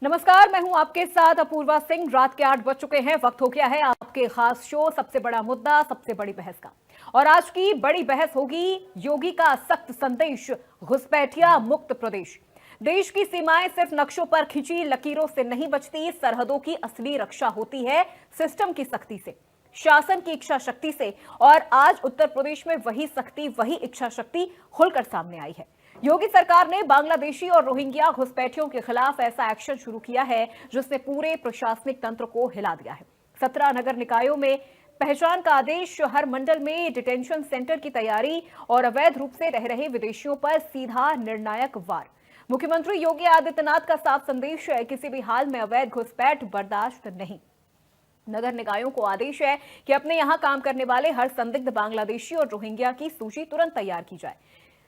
नमस्कार, मैं हूं आपके साथ अपूर्वा सिंह। रात के 8 बज चुके हैं। वक्त हो गया है आपके खास शो सबसे बड़ा मुद्दा सबसे बड़ी बहस का। और आज की बड़ी बहस होगी योगी का सख्त संदेश, घुसपैठिया मुक्त प्रदेश। देश की सीमाएं सिर्फ नक्शों पर खिंची लकीरों से नहीं बचती, सरहदों की असली रक्षा होती है सिस्टम की सख्ती से, शासन की इच्छा शक्ति से। और आज उत्तर प्रदेश में वही सख्ती, वही इच्छा शक्ति खुलकर सामने आई है। योगी सरकार ने बांग्लादेशी और रोहिंग्या घुसपैठियों के खिलाफ ऐसा एक्शन शुरू किया है जिसने पूरे प्रशासनिक तंत्र को हिला दिया है। 17 नगर निकायों में पहचान का आदेश, हर मंडल में डिटेंशन सेंटर की तैयारी और अवैध रूप से रह रहे विदेशियों पर सीधा निर्णायक वार। मुख्यमंत्री योगी आदित्यनाथ का साफ संदेश है, किसी भी हाल में अवैध घुसपैठ बर्दाश्त नहीं। नगर निकायों को आदेश है कि अपने यहां काम करने वाले हर संदिग्ध बांग्लादेशी और रोहिंग्या की सूची तुरंत तैयार की जाए।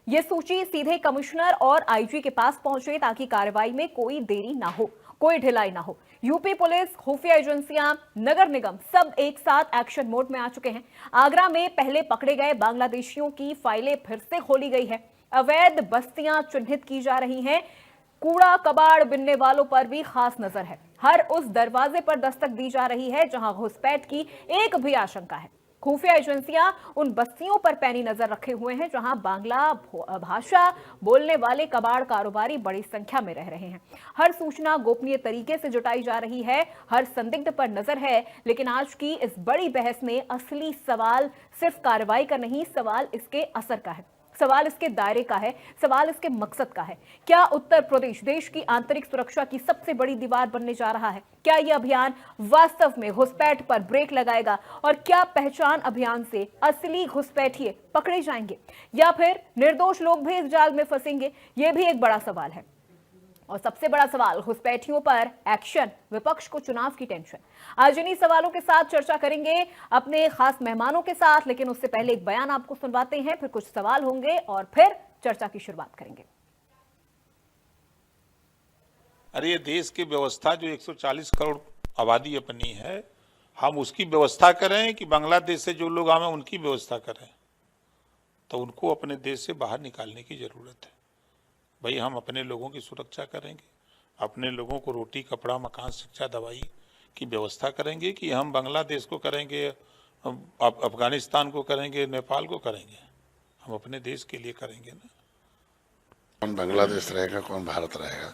यह सूची सीधे कमिश्नर और आईजी के पास पहुंचे ताकि कार्रवाई में कोई देरी ना हो, कोई ढिलाई ना हो। यूपी पुलिस, खुफिया एजेंसियां, नगर निगम सब एक साथ एक्शन मोड में आ चुके हैं। आगरा में पहले पकड़े गए बांग्लादेशियों की फाइलें फिर से खोली गई है। अवैध बस्तियां चिन्हित की जा रही हैं। कूड़ा कबाड़ बिनने वालों पर भी खास नजर है। हर उस दरवाजे पर दस्तक दी जा रही है जहां घुसपैठ की एक भी आशंका है। खुफिया एजेंसियां उन बस्तियों पर पैनी नजर रखे हुए हैं जहां बांग्ला भाषा बोलने वाले कबाड़ कारोबारी बड़ी संख्या में रह रहे हैं। हर सूचना गोपनीय तरीके से जुटाई जा रही है, हर संदिग्ध पर नजर है। लेकिन आज की इस बड़ी बहस में असली सवाल सिर्फ कार्रवाई का नहीं, सवाल इसके असर का है, सवाल इसके दायरे का है, सवाल इसके मकसद का है। क्या उत्तर प्रदेश देश की आंतरिक सुरक्षा की सबसे बड़ी दीवार बनने जा रहा है? क्या यह अभियान वास्तव में घुसपैठ पर ब्रेक लगाएगा? और क्या पहचान अभियान से असली घुसपैठिए पकड़े जाएंगे या फिर निर्दोष लोग भी इस जाल में फंसेंगे? यह भी एक बड़ा सवाल है। और सबसे बड़ा सवाल, घुसपैठियों पर एक्शन, विपक्ष को चुनाव की टेंशन। आज इन्हीं सवालों के साथ चर्चा करेंगे अपने खास मेहमानों के साथ, लेकिन उससे पहले एक बयान आपको सुनवाते हैं, फिर कुछ सवाल होंगे और फिर चर्चा की शुरुआत करेंगे। अरे ये देश की व्यवस्था जो 140 करोड़ आबादी अपनी है, हम उसकी व्यवस्था करें कि बांग्लादेश से जो लोग आए उनकी व्यवस्था करें? तो उनको अपने देश से बाहर निकालने की जरूरत है। भाई हम अपने लोगों की सुरक्षा करेंगे, अपने लोगों को रोटी कपड़ा मकान शिक्षा दवाई की व्यवस्था करेंगे कि हम बांग्लादेश को करेंगे, अफगानिस्तान को करेंगे, नेपाल को करेंगे? हम अपने देश के लिए करेंगे ना। कौन बांग्लादेश रहेगा, कौन भारत रहेगा,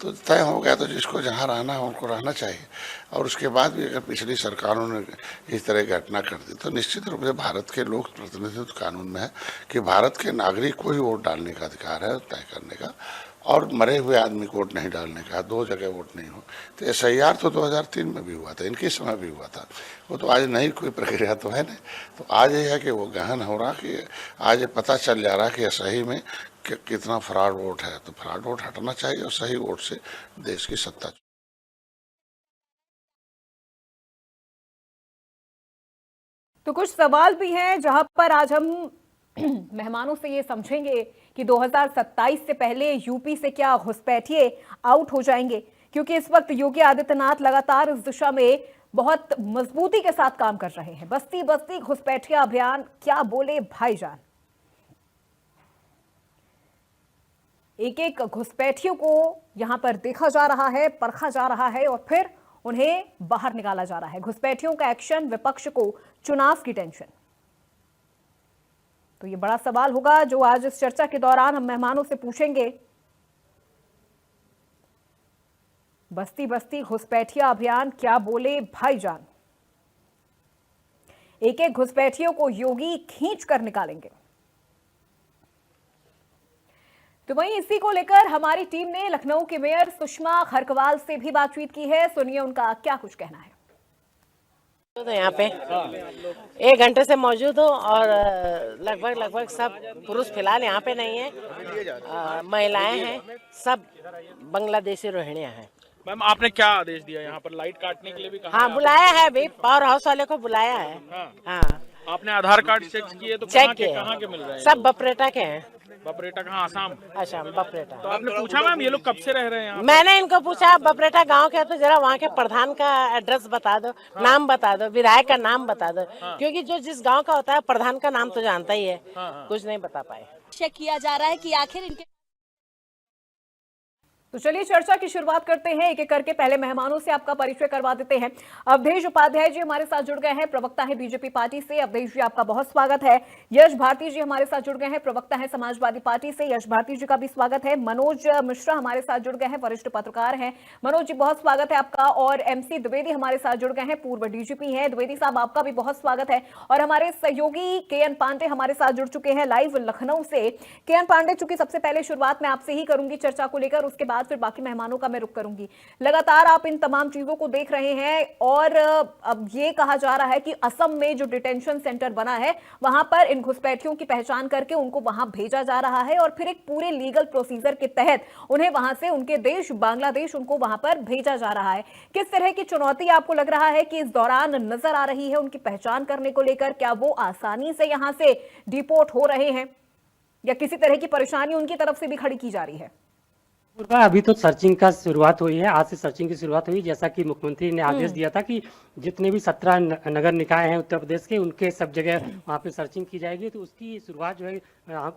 तो तय हो गया। तो जिसको जहाँ रहना है उनको रहना चाहिए। और उसके बाद भी अगर पिछली सरकारों ने इस तरह की घटना कर दी तो निश्चित रूप से भारत के लोक प्रतिनिधित्व कानून में है कि भारत के नागरिक को ही वोट डालने का अधिकार है, तय करने का, और मरे हुए आदमी को वोट नहीं डालने का, 2 जगह वोट नहीं हो। तो SIR तो 2003 में भी हुआ था, इनके समय भी हुआ था। वो तो आज नई कोई प्रक्रिया तो है नहीं। तो आज ये है कि वो गहन हो रहा कि आज ये पता चल जा रहा कि सही में कितना फ्रॉड वोट है। तो फ्रॉड वोट हटना चाहिए और सही वोट से देश की सत्ता। तो कुछ सवाल भी हैं जहां पर आज हम मेहमानों से ये समझेंगे कि 2027 से पहले यूपी से क्या घुसपैठिए आउट हो जाएंगे, क्योंकि इस वक्त योगी आदित्यनाथ लगातार इस दिशा में बहुत मजबूती के साथ काम कर रहे हैं। बस्ती बस्ती घुसपैठिया अभियान, क्या बोले भाईजान। एक एक घुसपैठियों को यहां पर देखा जा रहा है, परखा जा रहा है और फिर उन्हें बाहर निकाला जा रहा है। घुसपैठियों का एक्शन, विपक्ष को चुनाव की टेंशन। तो ये बड़ा सवाल होगा जो आज इस चर्चा के दौरान हम मेहमानों से पूछेंगे। बस्ती बस्ती घुसपैठिया अभियान, क्या बोले भाईजान। एक एक घुसपैठियों को योगी खींच कर निकालेंगे। तो वहीं इसी को लेकर हमारी टीम ने लखनऊ के मेयर सुषमा खरकवाल से भी बातचीत की है। सुनिए उनका क्या कुछ कहना है। तो यहाँ पे 1 घंटे से मौजूद हो और लगभग सब पुरुष फिलहाल यहाँ पे नहीं है, महिलाएं हैं, सब बांग्लादेशी रोहिणिया हैं। मैम आपने क्या आदेश दिया? यहाँ पर लाइट काटने के लिए भी कहा? हाँ बुलाया है अभी, पावर हाउस वाले को बुलाया है। हाँ आपने आधार कार्ड चेक किए तो चेक कहाँ के मिल रहे हैं? सब बपरेटा के हैं। बपरेटा कहाँ? आसाम? आसाम बपरेटा। तो आपने पूछा मैम ये लोग कब से रह रहे हैं यहाँ? मैंने इनको पूछा बपरेटा गांव के, तो जरा वहाँ के प्रधान का एड्रेस बता दो, नाम बता दो, विधायक का नाम बता दो, क्योंकि जो जिस गांव का होता है प्रधान का नाम तो जानता ही है। कुछ नहीं बता पाए। चेक किया जा रहा है कि आखिर इनके तो चलिए चर्चा की शुरुआत करते हैं एक एक करके। पहले मेहमानों से आपका परिचय करवा देते हैं। अवधेश उपाध्याय जी हमारे साथ जुड़ गए हैं, प्रवक्ता है बीजेपी पार्टी से। अवधेश जी आपका बहुत स्वागत है। यश भारती जी हमारे साथ जुड़ गए हैं, प्रवक्ता है समाजवादी पार्टी से। यश भारती जी का भी स्वागत है। मनोज मिश्रा हमारे साथ जुड़ गए हैं, वरिष्ठ पत्रकार हैं। मनोज जी बहुत स्वागत है आपका। और एमसी द्विवेदी हमारे साथ जुड़ गए हैं, पूर्व डीजीपी हैं। द्विवेदी साहब आपका भी बहुत स्वागत है। और हमारे सहयोगी केएन पांडे हमारे साथ जुड़ चुके हैं लाइव लखनऊ से। केएन पांडे, चूंकि सबसे पहले शुरुआत मैं आपसे ही करूंगी चर्चा को लेकर, उसके बाद फिर बाकी मेहमानों का मैं रुख करूंगी। लगातार आप इन तमाम चीजों को देख रहे हैं और अब ये कहा जा रहा है कि असम में जो डिटेंशन सेंटर बना है वहां पर इन घुसपैठियों की पहचान करके उनको वहां भेजा जा रहा है और फिर एक पूरे लीगल प्रोसीजर के तहत उन्हें वहां से उनके देश बांग्लादेश उनको वहां पर भेजा जा रहा है। किस तरह की चुनौती आपको लग रहा है कि इस दौरान नजर आ रही है उनकी पहचान करने को लेकर? क्या वो आसानी से यहां से डिपोर्ट हो रहे हैं या किसी तरह की परेशानी उनकी तरफ से भी खड़ी की जा रही है? अभी तो सर्चिंग का शुरुआत हुई है, आज से सर्चिंग की शुरुआत हुई। जैसा कि मुख्यमंत्री ने आदेश दिया था कि जितने भी 17 नगर निकाय हैं उत्तर प्रदेश के, उनके सब जगह वहाँ पे सर्चिंग की जाएगी। तो उसकी शुरुआत जो है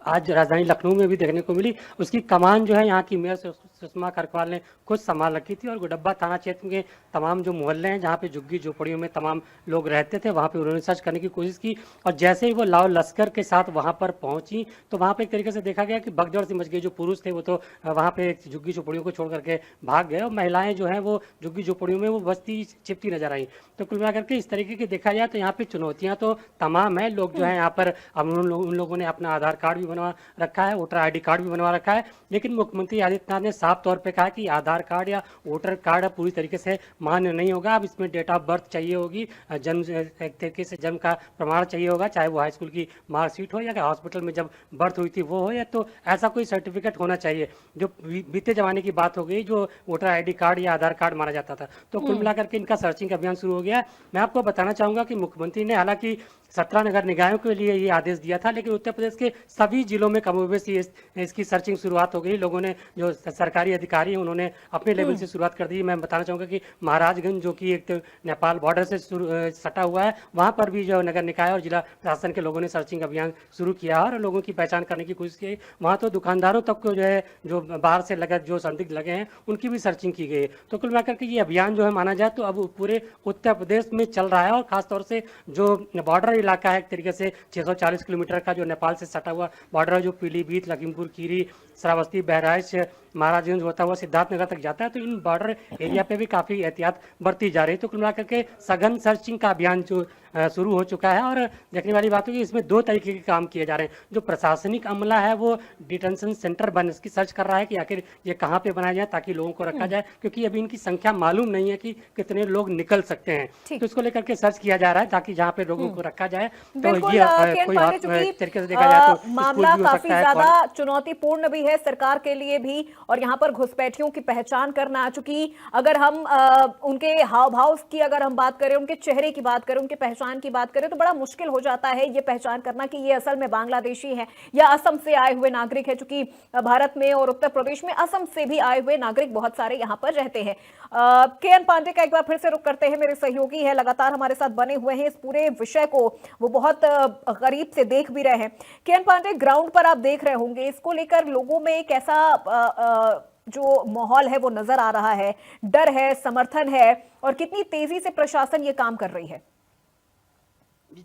आज राजधानी लखनऊ में भी देखने को मिली। उसकी कमान जो है यहाँ की मेयर सुषमा करकवाल ने खुद संभाल रखी थी और गुडब्बा थाना क्षेत्र के तमाम जो मोहल्ले हैं जहाँ पे झुग्गी झोपड़ियों में तमाम लोग रहते थे, वहाँ पे उन्होंने सर्च करने की कोशिश की। और जैसे ही वो लाओ लश्कर के साथ वहाँ पर पहुंची तो वहाँ पे एक तरीके से देखा गया कि भगदड़ सी मच गई। जो पुरुष थे वो तो वहाँ पे झुग्गी झोपड़ियों को छोड़ करके भाग गए और महिलाएं जो हैं वो झुग्गी झोपड़ियों में वो बस्ती चिपटी नजर आई। तो कुल मिलाकर के इस तरीके की देखा जाए तो यहाँ पे चुनौतियां तो तमाम है। लोग जो है यहाँ पर उन लोगों ने अपना आधार कार्ड भी बनवा रखा है, वोटर आईडी कार्ड भी बनवा रखा है, लेकिन मुख्यमंत्री आदित्यनाथ ने साफ तौर पे कहा कि आधार कार्ड या वोटर कार्ड पूरी तरीके से मान्य नहीं होगा। अब इसमें डेट ऑफ बर्थ चाहिए होगी, जन्म एक तरीके से जन्म का प्रमाण चाहिए होगा, चाहे वो हाई स्कूल की मार्कशीट हो या हॉस्पिटल में जब बर्थ हुई थी वो हो, या तो ऐसा कोई सर्टिफिकेट होना चाहिए। जो बीते जमाने की बात हो गई जो वोटर आईडी कार्ड या आधार कार्ड माना जाता था। तो कुल मिलाकर के इनका सर्चिंग अभियान शुरू हो गया। मैं आपको बताना चाहूंगा कि मुख्यमंत्री ने हालांकि 17 नगर निकायों के लिए ये आदेश दिया था, लेकिन उत्तर प्रदेश के सभी जिलों में कमोबेश इसकी सर्चिंग शुरुआत हो गई। लोगों ने जो सरकारी अधिकारी हैं उन्होंने अपने लेवल से शुरुआत कर दी। मैं बताना चाहूंगा कि महाराजगंज जो कि एक तो नेपाल बॉर्डर से सटा हुआ है, वहां पर भी जो नगर निकाय और जिला प्रशासन के लोगों ने सर्चिंग अभियान शुरू किया और लोगों की पहचान करने की कोशिश की। वहां तो दुकानदारों तक को जो है जो बाहर से लगे जो संदिग्ध लगे हैं उनकी भी सर्चिंग की गई। तो कुल मिलाकर के ये अभियान जो है माना जाए तो अब पूरे उत्तर प्रदेश में चल रहा है और खासतौर से जो बॉर्डर इलाका है एक तरीके से 640 किलोमीटर का जो नेपाल से सटा हुआ बॉर्डर है, जो पीलीभीत, लखीमपुर खीरी, श्रावस्ती, बहराइच, महाराजगंज होता हुआ सिद्धार्थनगर तक जाता है। तो इन बॉर्डर एरिया पे भी काफी एहतियात बरती जा रही है। तो कुल मिलाकर के सघन सर्चिंग का अभियान जो शुरू हो चुका है और देखने वाली बात है कि इसमें दो तरीके के काम किए जा रहे हैं। जो प्रशासनिक अमला है वो डिटेंशन सेंटर बन इसकी सर्च कर रहा है कि आखिर ये कहाँ पे बनाया जाए ताकि लोगों को रखा जाए, क्योंकि अभी इनकी संख्या मालूम नहीं है कि कितने लोग निकल सकते हैं। तो इसको लेकर के सर्च किया जा रहा है ताकि जहाँ पे लोगों को रखा जाए तो ये कोई और तरीके से देखा जाए तो मामला काफी ज्यादा चुनौतीपूर्ण भी है सरकार के लिए भी। और यहाँ पर घुसपैठियों की पहचान करना आ चुकी, अगर हम उनके हाव भाव की अगर हम बात करें, उनके चेहरे की बात करें, उनके पहचान की बात करें तो बड़ा मुश्किल हो जाता है ये पहचान करना कि ये असल में बांग्लादेशी है या असम से आए हुए नागरिक है। चूंकि भारत में और उत्तर प्रदेश में असम से भी आए हुए नागरिक बहुत सारे यहाँ पर रहते हैं। केएन पांडे का एक बार फिर से रुख करते हैं, मेरे सहयोगी है, लगातार हमारे साथ बने हुए हैं, इस पूरे विषय को वो बहुत करीब से देख भी रहे हैं। केएन पांडे, ग्राउंड पर आप देख रहे होंगे, इसको लेकर लोगों में एक ऐसा जो माहौल है वो नजर आ रहा है, डर है, समर्थन है, और कितनी तेजी से प्रशासन ये काम कर रही है?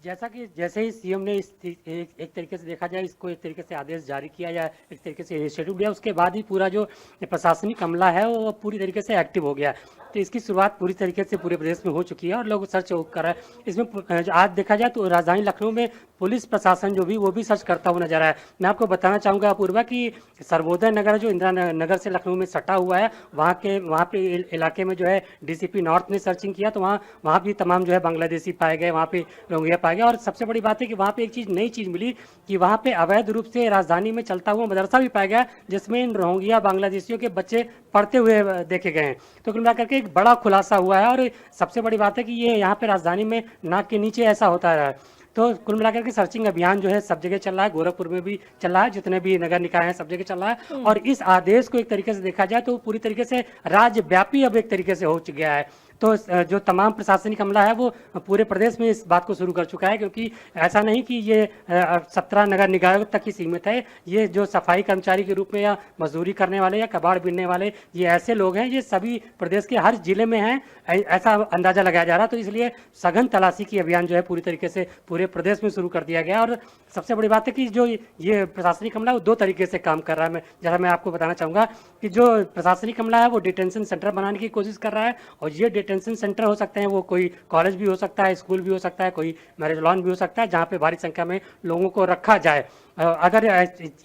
जैसा कि जैसे ही सीएम ने एक तरीके से देखा जाए इसको एक तरीके से आदेश जारी किया या एक तरीके से इनिशिएटिव लिया, उसके बाद ही पूरा जो प्रशासनिक अमला है वो पूरी तरीके से एक्टिव हो गया। तो इसकी शुरुआत पूरी तरीके से पूरे प्रदेश में हो चुकी है और लोग सर्च कर रहे हैं। इसमें आज देखा जाए तो राजधानी लखनऊ में पुलिस प्रशासन जो भी वो भी सर्च करता हुआ नजर आया है। मैं आपको बताना चाहूँगा अपूर्वा कि सर्वोदय नगर जो इंदिरा नगर से लखनऊ में सटा हुआ है, वहाँ पे इलाके में जो है डीसीपी नॉर्थ ने सर्चिंग किया तो वहाँ भी तमाम जो है बांग्लादेशी पाए गए, वहाँ पे रोहिंग्या पाए गए। और सबसे बड़ी बात है कि वहाँ पे एक चीज़ नई चीज़ मिली कि वहाँ पे अवैध रूप से राजधानी में चलता हुआ मदरसा भी पाया गया जिसमें इन रोहिंग्या बांग्लादेशियों के बच्चे पढ़ते हुए देखे गए हैं। तो कुल मिलाकर के एक बड़ा खुलासा हुआ है और सबसे बड़ी बात है कि ये यहाँ पे राजधानी में नाक के नीचे ऐसा होता रहा है। तो कुल मिलाकर के सर्चिंग अभियान जो है सब जगह चल रहा है, गोरखपुर में भी चल रहा है, जितने भी नगर निकाय हैं सब जगह चल रहा है। और इस आदेश को एक तरीके से देखा जाए तो पूरी तरीके से राज्यव्यापी अब एक तरीके से हो गया है। तो जो तमाम प्रशासनिक अमला है वो पूरे प्रदेश में इस बात को शुरू कर चुका है, क्योंकि ऐसा नहीं कि ये 17 नगर निकायों तक ही सीमित है। ये जो सफाई कर्मचारी के रूप में या मजदूरी करने वाले या कबाड़ बीनने वाले, ये ऐसे लोग हैं, ये सभी प्रदेश के हर जिले में हैं, ऐसा अंदाजा लगाया जा रहा। तो इसलिए सघन तलाशी की अभियान जो है पूरी तरीके से पूरे प्रदेश में शुरू कर दिया गया। और सबसे बड़ी बात है कि जो ये प्रशासनिक अमला वो 2 तरीके से काम कर रहा है। जैसा मैं आपको बताना चाहूँगा कि जो प्रशासनिक अमला है वो डिटेंशन सेंटर बनाने की कोशिश कर रहा है, और ये डिटेंशन सेंटर हो सकते हैं, वो कोई कॉलेज भी हो सकता है, स्कूल भी हो सकता है, कोई मैरिज लॉन भी हो सकता है, जहाँ पे भारी संख्या में लोगों को रखा जाए। अगर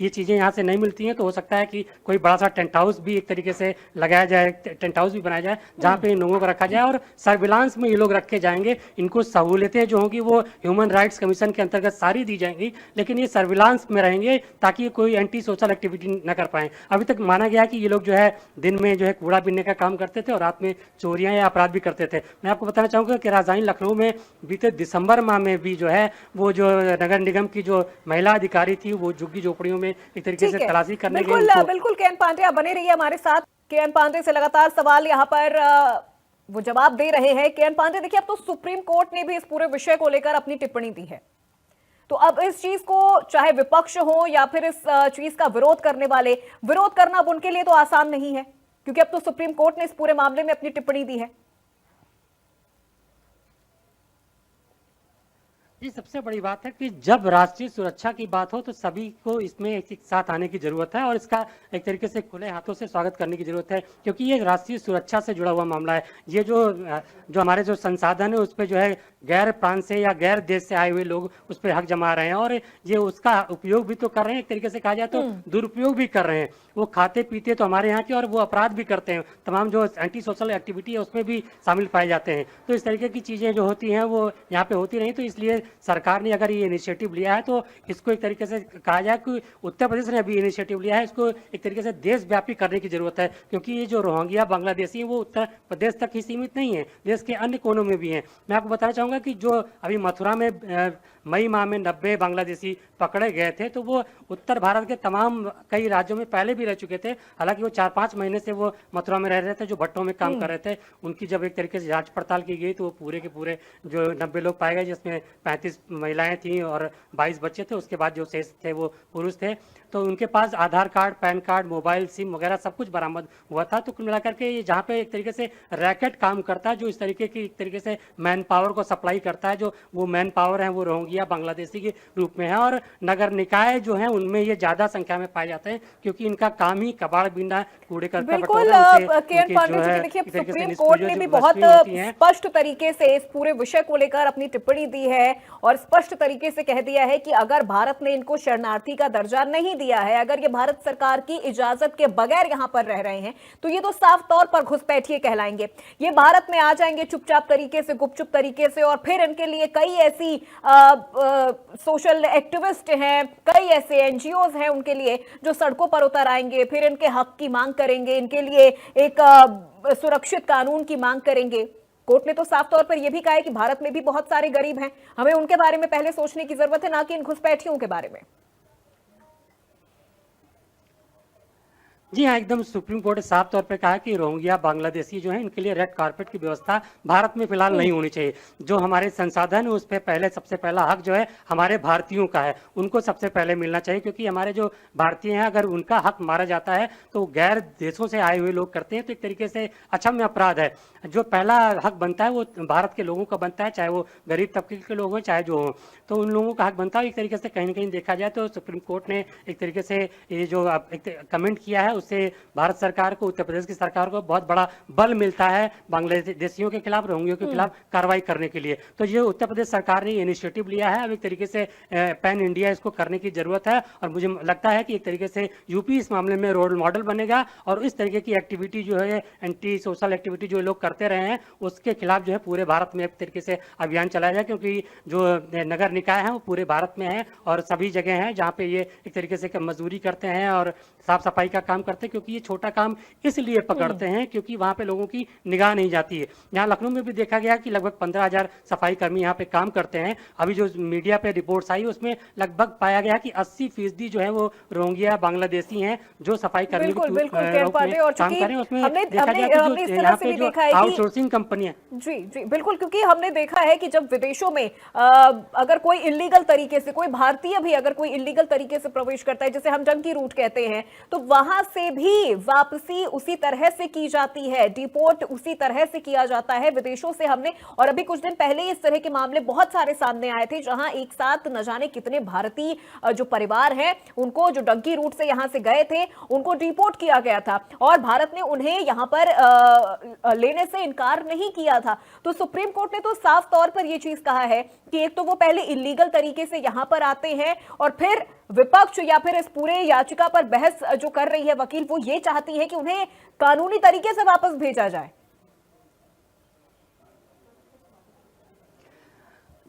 ये चीज़ें यहाँ से नहीं मिलती हैं तो हो सकता है कि कोई बड़ा सा टेंट हाउस भी एक तरीके से लगाया जाए, टेंट हाउस भी बनाया जाए जहाँ पे इन लोगों को रखा जाए, और सर्विलांस में ये लोग रखे जाएंगे। इनको सहूलियतें जो होंगी वो ह्यूमन राइट्स कमीशन के अंतर्गत सारी दी जाएंगी, लेकिन ये सर्विलांस में रहेंगे ताकि कोई एंटी सोशल एक्टिविटी न कर पाएँ। अभी तक माना गया कि ये लोग जो है दिन में जो है कूड़ा बीनने का काम करते थे और रात में चोरियाँ या अपराध भी करते थे। मैं आपको बताना चाहूँगा कि राजधानी लखनऊ में बीते दिसंबर माह में भी जो है वो जो नगर निगम की जो महिला अधिकारी थी वो झुग्गी झोपड़ियों में एक तरीके से तलाशी करने गए। बिल्कुल के एन पांडे आप बने रहिए हमारे साथ। के एन पांडे से लगातार सवाल यहाँ पर वो जवाब दे रहे हैं। के एन पांडे, देखिए अब तो सुप्रीम कोर्ट ने भी इस पूरे विषय को लेकर अपनी टिप्पणी दी है, तो अब इस चीज को चाहे विपक्ष हो या फिर इस चीज का विरोध करने वाले, विरोध करना अब उनके लिए तो आसान नहीं है, क्योंकि अब तो सुप्रीम कोर्ट ने इस पूरे मामले में अपनी टिप्पणी दी है। ये सबसे बड़ी बात है कि जब राष्ट्रीय सुरक्षा की बात हो तो सभी को इसमें एक साथ आने की जरूरत है, और इसका एक तरीके से खुले हाथों से स्वागत करने की जरूरत है, क्योंकि ये राष्ट्रीय सुरक्षा से जुड़ा हुआ मामला है। ये जो हमारे जो संसाधन है उस पर जो है गैर प्रांत से या गैर देश से आए हुए लोग उस पर हक जमा रहे हैं, और ये उसका उपयोग भी तो कर रहे हैं, एक तरीके से कहा जाए तो दुरुपयोग भी कर रहे हैं। वो खाते पीते तो हमारे यहाँ के, और वो अपराध भी करते हैं, तमाम जो एंटी सोशल एक्टिविटी है उसमें भी शामिल पाए जाते हैं। तो इस तरीके की चीज़ें जो होती हैं वो यहाँ पे होती नहीं। तो इसलिए सरकार ने अगर ये इनिशिएटिव लिया है तो इसको एक तरीके से कहा जाए कि उत्तर प्रदेश ने अभी इनिशिएटिव लिया है, इसको एक तरीके से देशव्यापी करने की जरूरत है, क्योंकि ये जो रोहिंग्या बांग्लादेशी वो उत्तर प्रदेश तक ही सीमित नहीं है, देश के अन्य कोनों में भी हैं। मैं आपको बताना चाहूँगा कि जो अभी मथुरा में मई माह में 90 बांग्लादेशी पकड़े गए थे, तो वो उत्तर भारत के तमाम कई राज्यों में पहले भी रह चुके थे। हालांकि वो 4-5 महीने से वो मथुरा में रह रहे थे, जो भट्टों में काम कर रहे थे। उनकी जब एक तरीके से जांच पड़ताल की गई तो वो पूरे के पूरे जो 90 लोग पाए गए, जिसमें 35 महिलाएं थीं और 22 बच्चे थे। उसके बाद जो शेष थे वो पुरुष थे। तो उनके पास Aadhaar card, PAN card, mobile, SIM वगैरह सब कुछ बरामद हुआ था। तो कुल मिलाकर के जहाँ पे एक तरीके से रैकेट काम करता है, जो इस तरीके की एक तरीके से मैन पावर को सप्लाई करता है, जो वो मैन पावर है वो रोहिंग्या बांग्लादेशी के रूप में है। और नगर निकाय जो है उनमें ये ज्यादा संख्या में पाए जाते हैं, क्योंकि इनका काम ही कबाड़ बीनना, कूड़े करकट। बिल्कुल के पांडे जी, देखिए सुप्रीम कोर्ट ने भी बहुत स्पष्ट तरीके से इस पूरे विषय को लेकर अपनी टिप्पणी दी है, और स्पष्ट तरीके से कह दिया है कि अगर भारत ने इनको शरणार्थी का दर्जा नहीं दिया है, अगर ये भारत सरकार की इजाजत के बगैर यहां पर रह रहे हैं, तो ये तो साफ तौर पर घुसपैठिए कहलाएंगे। ये भारत में आ जाएंगे चुपचाप तरीके से, गुपचुप तरीके से, और फिर इनके लिए कई ऐसी सोशल एक्टिविस्ट हैं, कई ऐसे एनजीओज हैं उनके लिए जो सड़कों पर उतर आएंगे, फिर इनके हक की मांग करेंगे, इनके लिए एक सुरक्षित कानून की मांग करेंगे। कोर्ट ने तो साफ तौर पर यह भी कहा है कि भारत में भी बहुत सारे गरीब हैं, हमें उनके बारे में पहले सोचने की जरूरत है, ना कि इन घुसपैठियों के बारे में। जी हाँ, एकदम सुप्रीम कोर्ट ने साफ तौर पे कहा कि रोहिंग्या बांग्लादेशी जो है इनके लिए रेड कारपेट की व्यवस्था भारत में फिलहाल नहीं होनी चाहिए। जो हमारे संसाधन है उस पर पहले सबसे पहला हक जो है हमारे भारतीयों का है, उनको सबसे पहले मिलना चाहिए, क्योंकि हमारे जो भारतीय हैं अगर उनका हक मारा जाता है तो गैर देशों से आए हुए लोग करते हैं, तो एक तरीके से अक्षम्य अपराध है। जो पहला हक बनता है वो भारत के लोगों का बनता है, चाहे वो गरीब तबके के लोग हों चाहे जो हों, तो उन लोगों का हक बनता है। एक तरीके से कहीं ना कहीं देखा जाए तो सुप्रीम कोर्ट ने एक तरीके से ये जो कमेंट किया है उससे भारत सरकार को, उत्तर प्रदेश की सरकार को बहुत बड़ा बल मिलता है बांग्लादेशियों के खिलाफ, रोहिंग्यों के खिलाफ कार्रवाई करने के लिए। तो ये उत्तर प्रदेश सरकार ने इनिशिएटिव लिया है, अब एक तरीके से पैन इंडिया इसको करने की जरूरत है, और मुझे लगता है कि एक तरीके से यूपी इस मामले में रोल मॉडल बनेगा, और इस तरीके की एक्टिविटी जो है एंटी सोशल एक्टिविटी जो लोग करते रहे हैं उसके खिलाफ जो है पूरे भारत में एक तरीके से अभियान चलाया जाए, क्योंकि जो नगर निकाय है वो पूरे भारत में है और सभी जगह हैं जहाँ पे ये एक तरीके से मजदूरी करते हैं और साफ सफाई का काम करते हैं, क्योंकि ये छोटा काम इसलिए पकड़ते हैं क्योंकि वहाँ पे लोगों की निगाह नहीं जाती है। यहाँ लखनऊ में भी देखा गया कि लगभग 15,000 सफाई कर्मी यहाँ पे काम करते हैं। अभी जो मीडिया पे रिपोर्ट्स आई उसमें लगभग पाया गया कि 80% जो है वो रोहिंग्या बांग्लादेशी हैं जो सफाई कर्मी बिल्कुल बिल्कुल किरण पांडे, और काम चूंकि कर रहे हैं। उसमें हमने देखा हमने गया कि हमने इस जो तरह यहाँ से पे भी जो देखा है कि आउटसोर्सिंग कंपनियां, जी जी बिल्कुल, क्योंकि हमने देखा है कि जब विदेशों में अगर कोई इलीगल तरीके से, कोई भारतीय भी अगर कोई इलीगल तरीके से प्रवेश करता है, जिसे हम जंकी रूट कहते हैं, तो वहां से भी वापसी उसी तरह से की जाती है, डिपोर्ट उसी तरह से किया जाता है विदेशों से। हमने, और अभी कुछ दिन पहले इस तरह के मामले बहुत सारे सामने आए थे जहां एक साथ न जाने कितने भारतीय जो परिवार हैं उनको, जो डंकी रूट से यहां से गए थे, उनको डिपोर्ट किया गया था और भारत ने उन्हें यहां पर लेने से इनकार नहीं किया था। तो सुप्रीम कोर्ट ने तो साफ तौर पर यह चीज कहा है कि एक तो वो पहले इलीगल तरीके से यहां पर आते हैं और फिर विपक्ष या फिर इस पूरे याचिका पर बहस जो कर रही है वकील, वो ये चाहती है कि उन्हें कानूनी तरीके से वापस भेजा जाए।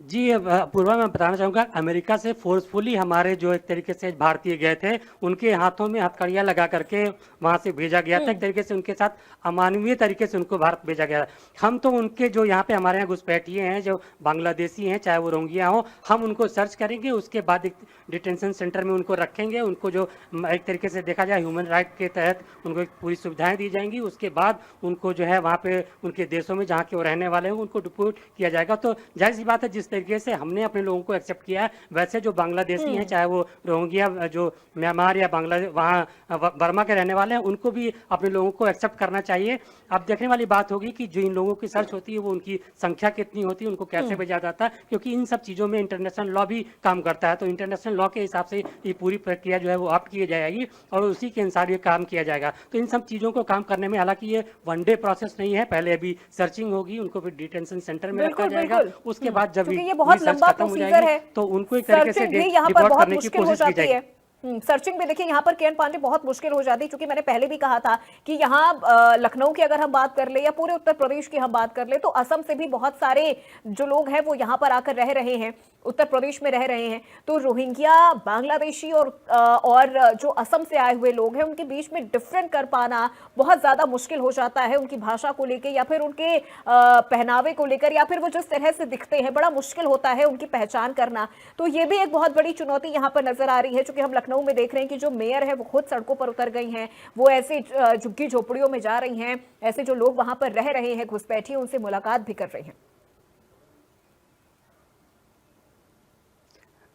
जी पूर्वा, मैं बताना चाहूँगा, अमेरिका से फोर्सफुली हमारे जो एक तरीके से भारतीय गए थे उनके हाथों में हथकड़ियाँ लगा करके वहाँ से भेजा गया था। एक तरीके से उनके साथ अमानवीय तरीके से उनको भारत भेजा गया। हम तो उनके जो यहाँ पे हमारे यहाँ घुसपैठिए हैं, जो बांग्लादेशी हैं, चाहे वो रोहिंग्या हो, हम उनको सर्च करेंगे, उसके बाद एक डिटेंशन सेंटर में उनको रखेंगे। उनको जो एक तरीके से देखा जाए ह्यूमन राइट के तहत उनको पूरी सुविधाएँ दी जाएंगी। उसके बाद उनको जो है वहाँ पे उनके देशों में जहाँ के वो रहने वाले हैं उनको डिपोर्ट किया जाएगा। तो जाहिर सी बात है, जिस तरीके से हमने अपने लोगों को एक्सेप्ट किया है, वैसे जो बांग्लादेशी हैं, चाहे वो रोहिंग्या जो म्यांमार या बांग्लादेश वहाँ बर्मा के रहने वाले हैं, उनको भी अपने लोगों को एक्सेप्ट करना चाहिए। अब देखने वाली बात होगी कि जो इन लोगों की सर्च होती है वो उनकी संख्या कितनी होती है, उनको कैसे भेजा जाता है, क्योंकि इन सब चीज़ों में इंटरनेशनल लॉ भी काम करता है। तो इंटरनेशनल लॉ के हिसाब से ये पूरी प्रक्रिया जो है वो ऑप्ट की जाएगी और उसी के अनुसार ये काम किया जाएगा। तो इन सब चीज़ों को काम करने में, हालांकि ये वन डे प्रोसेस नहीं है, पहले अभी सर्चिंग होगी, उनको फिर डिटेंशन सेंटर में रखा जाएगा। उसके बाद जब ये बहुत लंबा प्रोसीजर है, तो उनको एक तरीके से सर्चिंग भी यहाँ पर बहुत मुश्किल हो जाती है। जाएगी। सर्चिंग में देखिए यहाँ पर किरण पांडे बहुत मुश्किल हो जाती है, क्योंकि मैंने पहले भी कहा था कि यहाँ लखनऊ की अगर हम बात कर ले या पूरे उत्तर प्रदेश की हम बात कर ले, तो असम से भी बहुत सारे जो लोग हैं वो यहाँ पर आकर रह रहे हैं, उत्तर प्रदेश में रह रहे हैं। तो रोहिंग्या, बांग्लादेशी और जो असम से आए हुए लोग हैं, उनके बीच में डिफरेंट कर पाना बहुत ज्यादा मुश्किल हो जाता है, उनकी भाषा को लेकर या फिर उनके पहनावे को लेकर या फिर वो जिस तरह से दिखते हैं, बड़ा मुश्किल होता है उनकी पहचान करना। तो ये भी एक बहुत बड़ी चुनौती यहाँ पर नजर आ रही है, क्योंकि हम लखनऊ में देख रहे हैं कि जो मेयर है वो खुद सड़कों पर उतर गई हैं, वो ऐसे झुग्गी झोपड़ियों में जा रही हैं, ऐसे जो लोग वहां पर रह रहे हैं घुसपैठिए, उनसे मुलाकात भी कर रही हैं।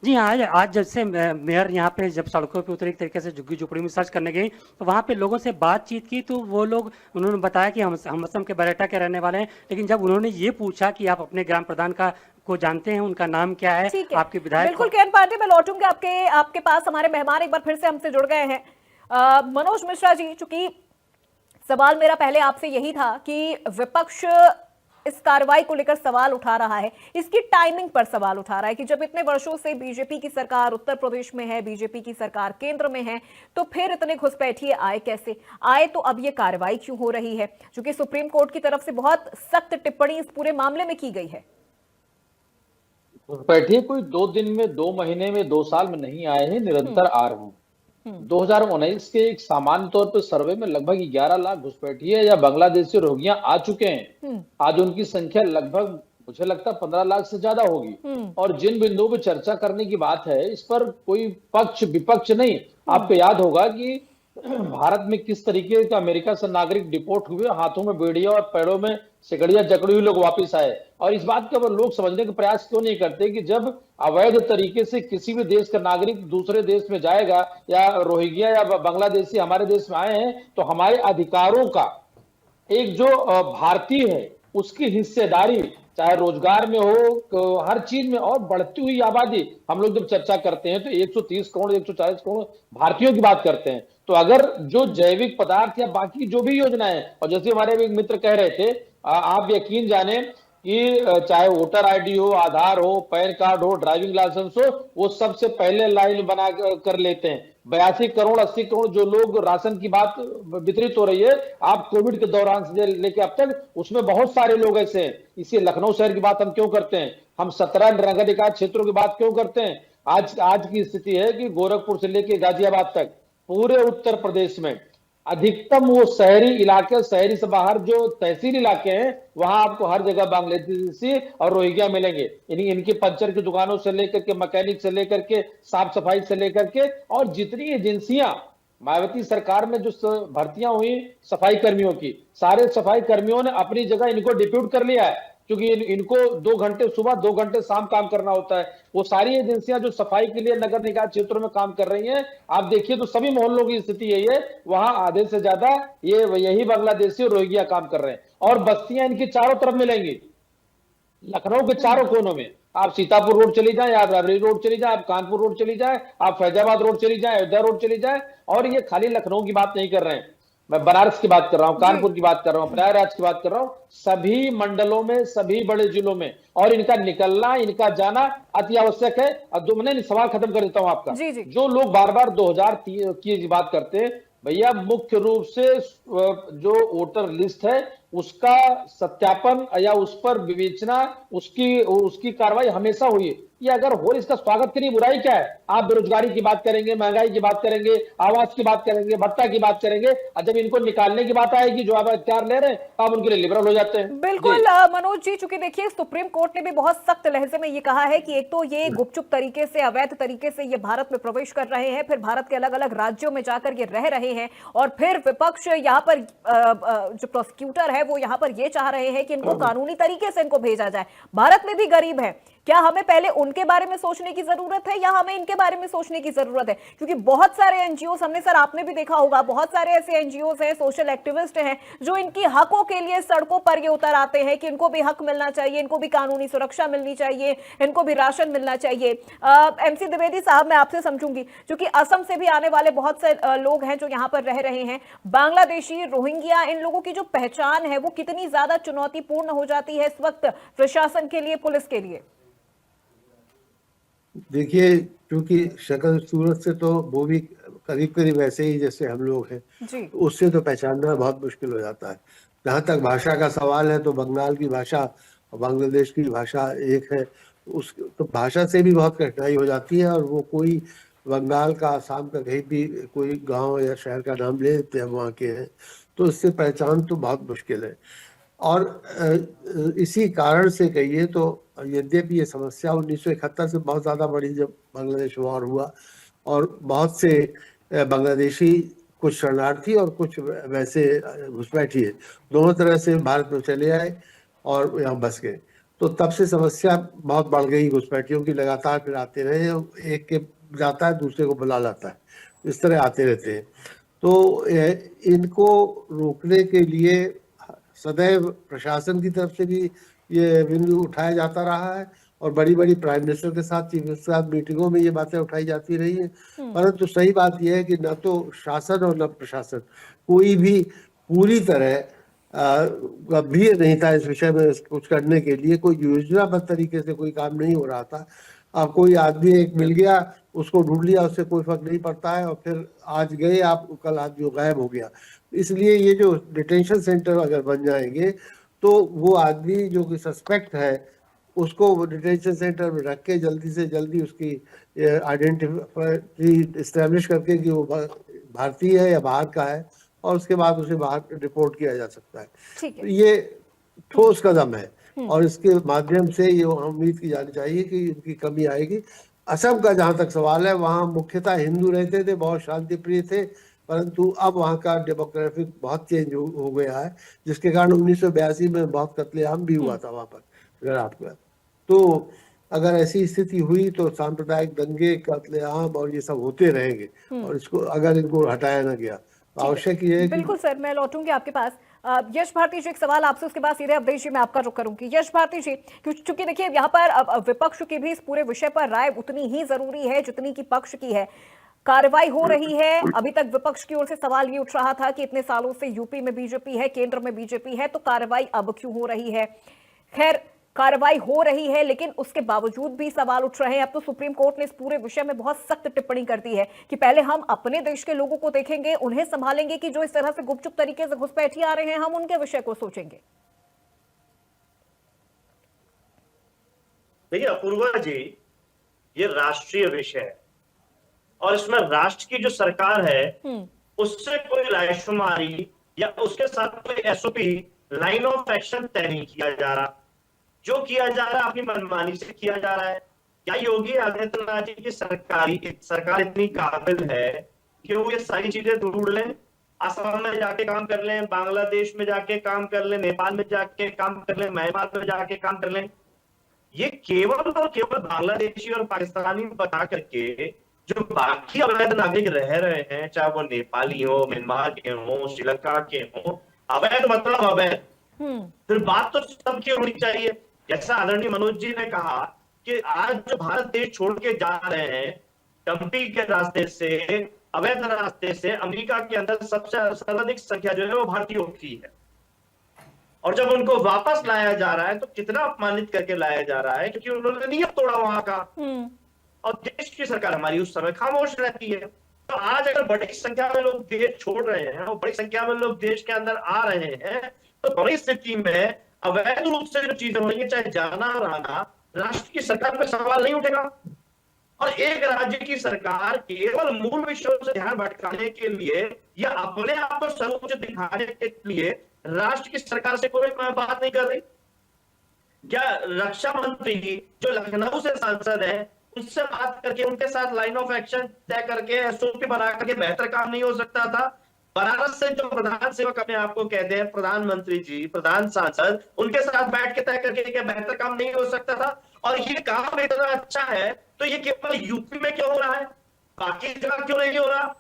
जी हाँ, आज जैसे मेयर यहाँ पे जब सड़कों पे उतरे, एक तरीके से झुग्गी झोपड़ी में सर्च करने गई, तो वहाँ पे लोगों से बातचीत की, तो वो लोग, उन्होंने बताया कि हम असम के बरेटा के रहने वाले हैं। लेकिन जब उन्होंने ये पूछा कि आप अपने ग्राम प्रधान को जानते हैं, उनका नाम क्या है, आपके विधायक, बिल्कुल किरण पांडे, मैं लौटूंगा आपके पास। हमारे मेहमान एक बार फिर से हमसे जुड़ गए हैं, मनोज मिश्रा जी। चूंकि सवाल मेरा पहले आपसे यही था कि विपक्ष इस कार्रवाई को लेकर सवाल उठा रहा है, इसकी टाइमिंग पर सवाल उठा रहा है कि जब इतने वर्षों से बीजेपी की सरकार उत्तर प्रदेश में है, बीजेपी की सरकार केंद्र में है, तो फिर इतने घुसपैठिए आए कैसे आए, तो अब ये कार्रवाई क्यों हो रही है, क्योंकि सुप्रीम कोर्ट की तरफ से बहुत सख्त टिप्पणी इस पूरे मामले में की गई है। घुसपैठिए कोई 2 दिन में, 2 महीने में, 2 साल में नहीं आए हैं, निरंतर आ रहे हैं। 2019 के एक सामान्य तौर पर सर्वे में लगभग 11 लाख घुसपैठिए या बांग्लादेशी रोहिंग्या आ चुके हैं। आज उनकी संख्या लगभग, मुझे लगता है 15 लाख से ज्यादा होगी। और जिन बिंदुओं पर चर्चा करने की बात है, इस पर कोई पक्ष विपक्ष नहीं। आपको याद होगा कि भारत में किस तरीके का अमेरिका से नागरिक डिपोर्ट हुए, हाथों में बेड़िया और पैरों में सिकड़ियां जकड़ी हुए लोग वापस आए। और इस बात का लोग समझने का प्रयास क्यों नहीं करते कि जब अवैध तरीके से किसी भी देश का नागरिक दूसरे देश में जाएगा, या रोहिंग्या या बांग्लादेशी हमारे देश में आए हैं, तो हमारे अधिकारों का एक जो भारतीय है उसकी हिस्सेदारी, चाहे रोजगार में हो, हर चीज में, और बढ़ती हुई आबादी, हम लोग जब चर्चा करते हैं तो 130 करोड़ 140 करोड़ भारतीयों की बात करते हैं। तो अगर जो जैविक पदार्थ या बाकी जो भी योजनाएं, और जैसे हमारे एक मित्र कह रहे थे, आप यकीन जाने कि चाहे वोटर आईडी हो, आधार हो, पैन कार्ड हो, ड्राइविंग लाइसेंस हो, वो सबसे पहले लाइन बना कर लेते हैं। 82 करोड़ 80 करोड़ जो लोग राशन की बात वितरित हो रही है, आप कोविड के दौरान से लेके अब तक, उसमें बहुत सारे लोग ऐसे हैं। इसी लखनऊ शहर की बात हम क्यों करते हैं, हम 17 नगर निकाय क्षेत्रों की बात क्यों करते हैं। आज की स्थिति है कि गोरखपुर से लेके गाजियाबाद तक पूरे उत्तर प्रदेश में अधिकतम वो शहरी इलाके, शहरी से बाहर जो तहसील इलाके हैं, वहां आपको हर जगह बांग्लादेशी और रोहिंग्या मिलेंगे। इनकी पंचर की दुकानों से लेकर के, मैकेनिक से लेकर के, साफ सफाई से लेकर के, और जितनी एजेंसियां मायावती सरकार में जो भर्तियां हुई सफाई कर्मियों की, सारे सफाई कर्मियों ने अपनी जगह इनको डिप्यूट कर लिया है, क्योंकि इनको 2 घंटे सुबह 2 घंटे शाम काम करना होता है। वो सारी एजेंसियां जो सफाई के लिए नगर निकाय क्षेत्रों में काम कर रही हैं, आप देखिए तो सभी मोहल्लों की स्थिति यही है, वहां आधे से ज्यादा यही बांग्लादेशी और रोहिंग्या काम कर रहे हैं। और बस्तियां इनकी चारों तरफ मिलेंगी, लखनऊ के चारों कोनों में। आप सीतापुर रोड चली जाए, आप राबरी रोड चली जाए, आप कानपुर रोड चली जाए, आप फैजाबाद रोड चली जाए, अयोध्या रोड चली जाए। और ये खाली लखनऊ की बात नहीं कर रहे हैं, मैं बनारस की बात कर रहा हूं, कानपुर की बात कर रहा हूं, प्रयागराज की बात कर रहा हूं, सभी मंडलों में, सभी बड़े जिलों में। और इनका निकलना, इनका जाना अति आवश्यक है। अब जो मैंने सवाल खत्म कर देता हूं आपका, जी, जी। जो लोग बार बार 2003 की बात करते हैं, भैया मुख्य रूप से जो वोटर लिस्ट है उसका सत्यापन या उस पर विवेचना, उसकी कार्रवाई हमेशा हुई है। ये अगर हो, इसका स्वागत करिए, बुराई क्या है? आप बेरोजगारी की बात करेंगे, महंगाई की बात करेंगे, आवास की बात करेंगे, भत्ता की बात करेंगे, और जब इनको निकालने की बात आएगी, जो आप अख्तियार ले रहे हैं, आप उनके लिए लिबरल हो जाते हैं। बिल्कुल मनोज जी, चूंकि देखिए सुप्रीम कोर्ट ने भी बहुत सख्त लहजे में ये कहा है कि एक तो ये गुपचुप तरीके से, अवैध तरीके से ये भारत में प्रवेश कर रहे हैं, फिर भारत के अलग अलग राज्यों में जाकर ये रह रहे हैं, और फिर विपक्ष यहाँ पर जो प्रोसिक्यूटर है वो यहाँ पर ये चाह रहे हैं कि इनको कानूनी तरीके से इनको भेजा जाए। भारत में भी गरीब है, क्या हमें पहले उनके बारे में सोचने की जरूरत है या हमें इनके बारे में सोचने की जरूरत है? क्योंकि बहुत सारे एनजीओ, हमने सर आपने भी देखा होगा, बहुत सारे ऐसे एनजीओ हैं, सोशल एक्टिविस्ट हैं जो इनकी हकों के लिए सड़कों पर ये उतर आते हैं कि इनको भी हक मिलना चाहिए, इनको भी कानूनी सुरक्षा मिलनी चाहिए, इनको भी राशन मिलना चाहिए। एमसी द्विवेदी साहब, मैं आपसे समझूंगी, क्योंकि असम से भी आने वाले बहुत से लोग हैं जो यहाँ पर रह रहे हैं, बांग्लादेशी, रोहिंग्या, इन लोगों की जो पहचान है वो कितनी ज्यादा चुनौतीपूर्ण हो जाती है इस वक्त प्रशासन के लिए, पुलिस के लिए? देखिए, क्योंकि शक्ल सूरत से तो वो भी करीब करीब ऐसे ही जैसे हम लोग हैं, उससे तो पहचानना बहुत मुश्किल हो जाता है। जहाँ तक भाषा का सवाल है, तो बंगाल की भाषा और बांग्लादेश की भाषा एक है, उस तो भाषा से भी बहुत कठिनाई हो जाती है। और वो कोई बंगाल का, आसाम का कहीं भी कोई गांव या शहर का नाम ले लेते हैं, वहाँ के हैं, तो इससे पहचान तो बहुत मुश्किल है। और इसी कारण से कहिए तो यद्यपि ये समस्या 1971 से बहुत ज़्यादा बढ़ी, जब बांग्लादेश वॉर हुआ, और बहुत से बांग्लादेशी, कुछ शरणार्थी और कुछ वैसे घुसपैठिए, दोनों तरह से भारत में चले आए और यहाँ बस गए। तो तब से समस्या बहुत बढ़ गई, घुसपैठियों की लगातार फिर आते रहे, एक के जाता है दूसरे को बुला लाता है, इस तरह आते रहते हैं। तो इनको रोकने के लिए सदैव प्रशासन की तरफ से भी ये बिंदु उठाया जाता रहा है, और बड़ी बड़ी प्राइम मिनिस्टर के साथ, चीफ मिनिस्टर के साथ मीटिंगों में ये बातें उठाई जाती रही हैं। परंतु सही बात यह है कि न तो शासन और न प्रशासन कोई भी पूरी तरह गंभीर नहीं था इस विषय में कुछ करने के लिए। कोई योजनाबद्ध तरीके से कोई काम नहीं हो रहा था। अब कोई आदमी एक मिल गया, उसको ढूंढ लिया, उससे कोई फर्क नहीं पड़ता है, और फिर आज गए आप, कल आदमी गायब हो गया। इसलिए ये जो डिटेंशन सेंटर अगर बन जाएंगे, तो वो आदमी जो कि सस्पेक्ट है उसको डिटेंशन सेंटर में रख के जल्दी से जल्दी उसकी आइडेंटिटी इस्टेब्लिश करके कि वो भारतीय है या बाहर का है, और उसके बाद उसे बाहर रिपोर्ट किया जा सकता है। तो ये ठोस कदम है, और इसके माध्यम से ये उम्मीद की जानी चाहिए कि इनकी कमी आएगी। असम का जहाँ तक सवाल है, वहाँ मुख्यतः हिंदू रहते थे, बहुत शांति प्रिय थे, परंतु अब वहाँ का डेमोग्राफिक बहुत चेंज हो गया है, जिसके कारण 1982 में बहुत कत्लेआम भी हुआ था वहाँ पर, अगर आपका। तो अगर ऐसी स्थिति हुई तो सांप्रदायिक दंगे, कत्लेआम और ये सब होते रहेंगे, और इसको अगर इनको हटाया ना गया, आवश्यक ये है। बिल्कुल सर, मैं लौटूंगी आपके पास। यश भारती जी, एक सवाल आपसे, उसके बाद सीधे अवधेश जी मैं आपका रुख करूंगी। यश भारती जी, क्योंकि देखिए यहाँ पर विपक्ष की भी इस पूरे विषय पर राय उतनी ही जरूरी है जितनी की पक्ष की है। कार्रवाई हो रही है, अभी तक विपक्ष की ओर से सवाल ये उठ रहा था कि इतने सालों से यूपी में बीजेपी है, केंद्र में बीजेपी है, तो कार्रवाई अब क्यों हो रही है? खैर, कार्रवाई हो रही है, लेकिन उसके बावजूद भी सवाल उठ रहे हैं। अब तो सुप्रीम कोर्ट ने इस पूरे विषय में बहुत सख्त टिप्पणी कर दी है कि पहले हम अपने देश के लोगों को देखेंगे, उन्हें संभालेंगे, कि जो इस तरह से गुपचुप तरीके से घुसपैठिए आ रहे हैं, हम उनके विषय को सोचेंगे। देखिए अपूर्वा जी, ये राष्ट्रीय विषय है, और इसमें राष्ट्र की जो सरकार है उससे कोई रायशुमारी या उसके साथ कोई एसओपी, लाइन ऑफ एक्शन तय नहीं किया जा रहा। जो किया जा रहा है अपनी मनमानी से किया जा रहा है। क्या योगी आदित्यनाथ जी की सरकार इतनी काबिल है कि वो ये सारी चीजें ढूंढ लें, असम में जाके काम कर लें, बांग्लादेश में जाके काम कर लें, नेपाल में जाके काम कर लें, म्यांमार में जाके काम कर लें? ये केवल और केवल बांग्लादेशी और पाकिस्तानी बता करके जो बाकी अवैध नागरिक रह रहे हैं, चाहे वो नेपाली हो, म्यांमार के हो, श्रीलंका के हो, अवैध मतलब अवैध। फिर बात तो सबकी होनी चाहिए। जैसा आदरणीय मनोज जी ने कहा कि आज जो भारत देश छोड़ के जा रहे हैं डंपिंग के रास्ते से, अवैध रास्ते से, अमेरिका के अंदर सबसे सर्वाधिक संख्या जो है वो भारतीयों की है। और जब उनको वापस लाया जा रहा है तो कितना अपमानित करके लाया जा रहा है, क्योंकि उन्होंने नियम तोड़ा वहां का। और देश की सरकार हमारी उस समय खामोश रहती है। तो आज अगर बड़ी संख्या में लोग देश छोड़ रहे हैं और बड़ी संख्या में लोग देश के अंदर आ रहे हैं, तो बड़ी स्थिति में अवैध रूप से जो चीजें हो रही है, चाहे जाना रहना, राष्ट्र की सरकार पर सवाल नहीं उठेगा। और एक राज्य की सरकार केवल मूल विषयों से ध्यान भटकाने के लिए या अपने आप को सर्वोच्च दिखाने के लिए राष्ट्र की सरकार से कोई बात नहीं कर रही। क्या रक्षा मंत्री जो लखनऊ से सांसद है उनसे बात करके उनके साथ लाइन ऑफ एक्शन तय करके एसओपी बना करके बेहतर काम नहीं हो सकता था? बनारस से जो प्रधान सेवक अपने आप को कहते हैं, प्रधानमंत्री जी, प्रधान सांसद, उनके साथ बैठ के तय करके क्या बेहतर काम नहीं हो सकता था? और ये काम इतना अच्छा है तो ये केवल यूपी में क्यों हो रहा है, बाकी जगह क्यों नहीं हो रहा?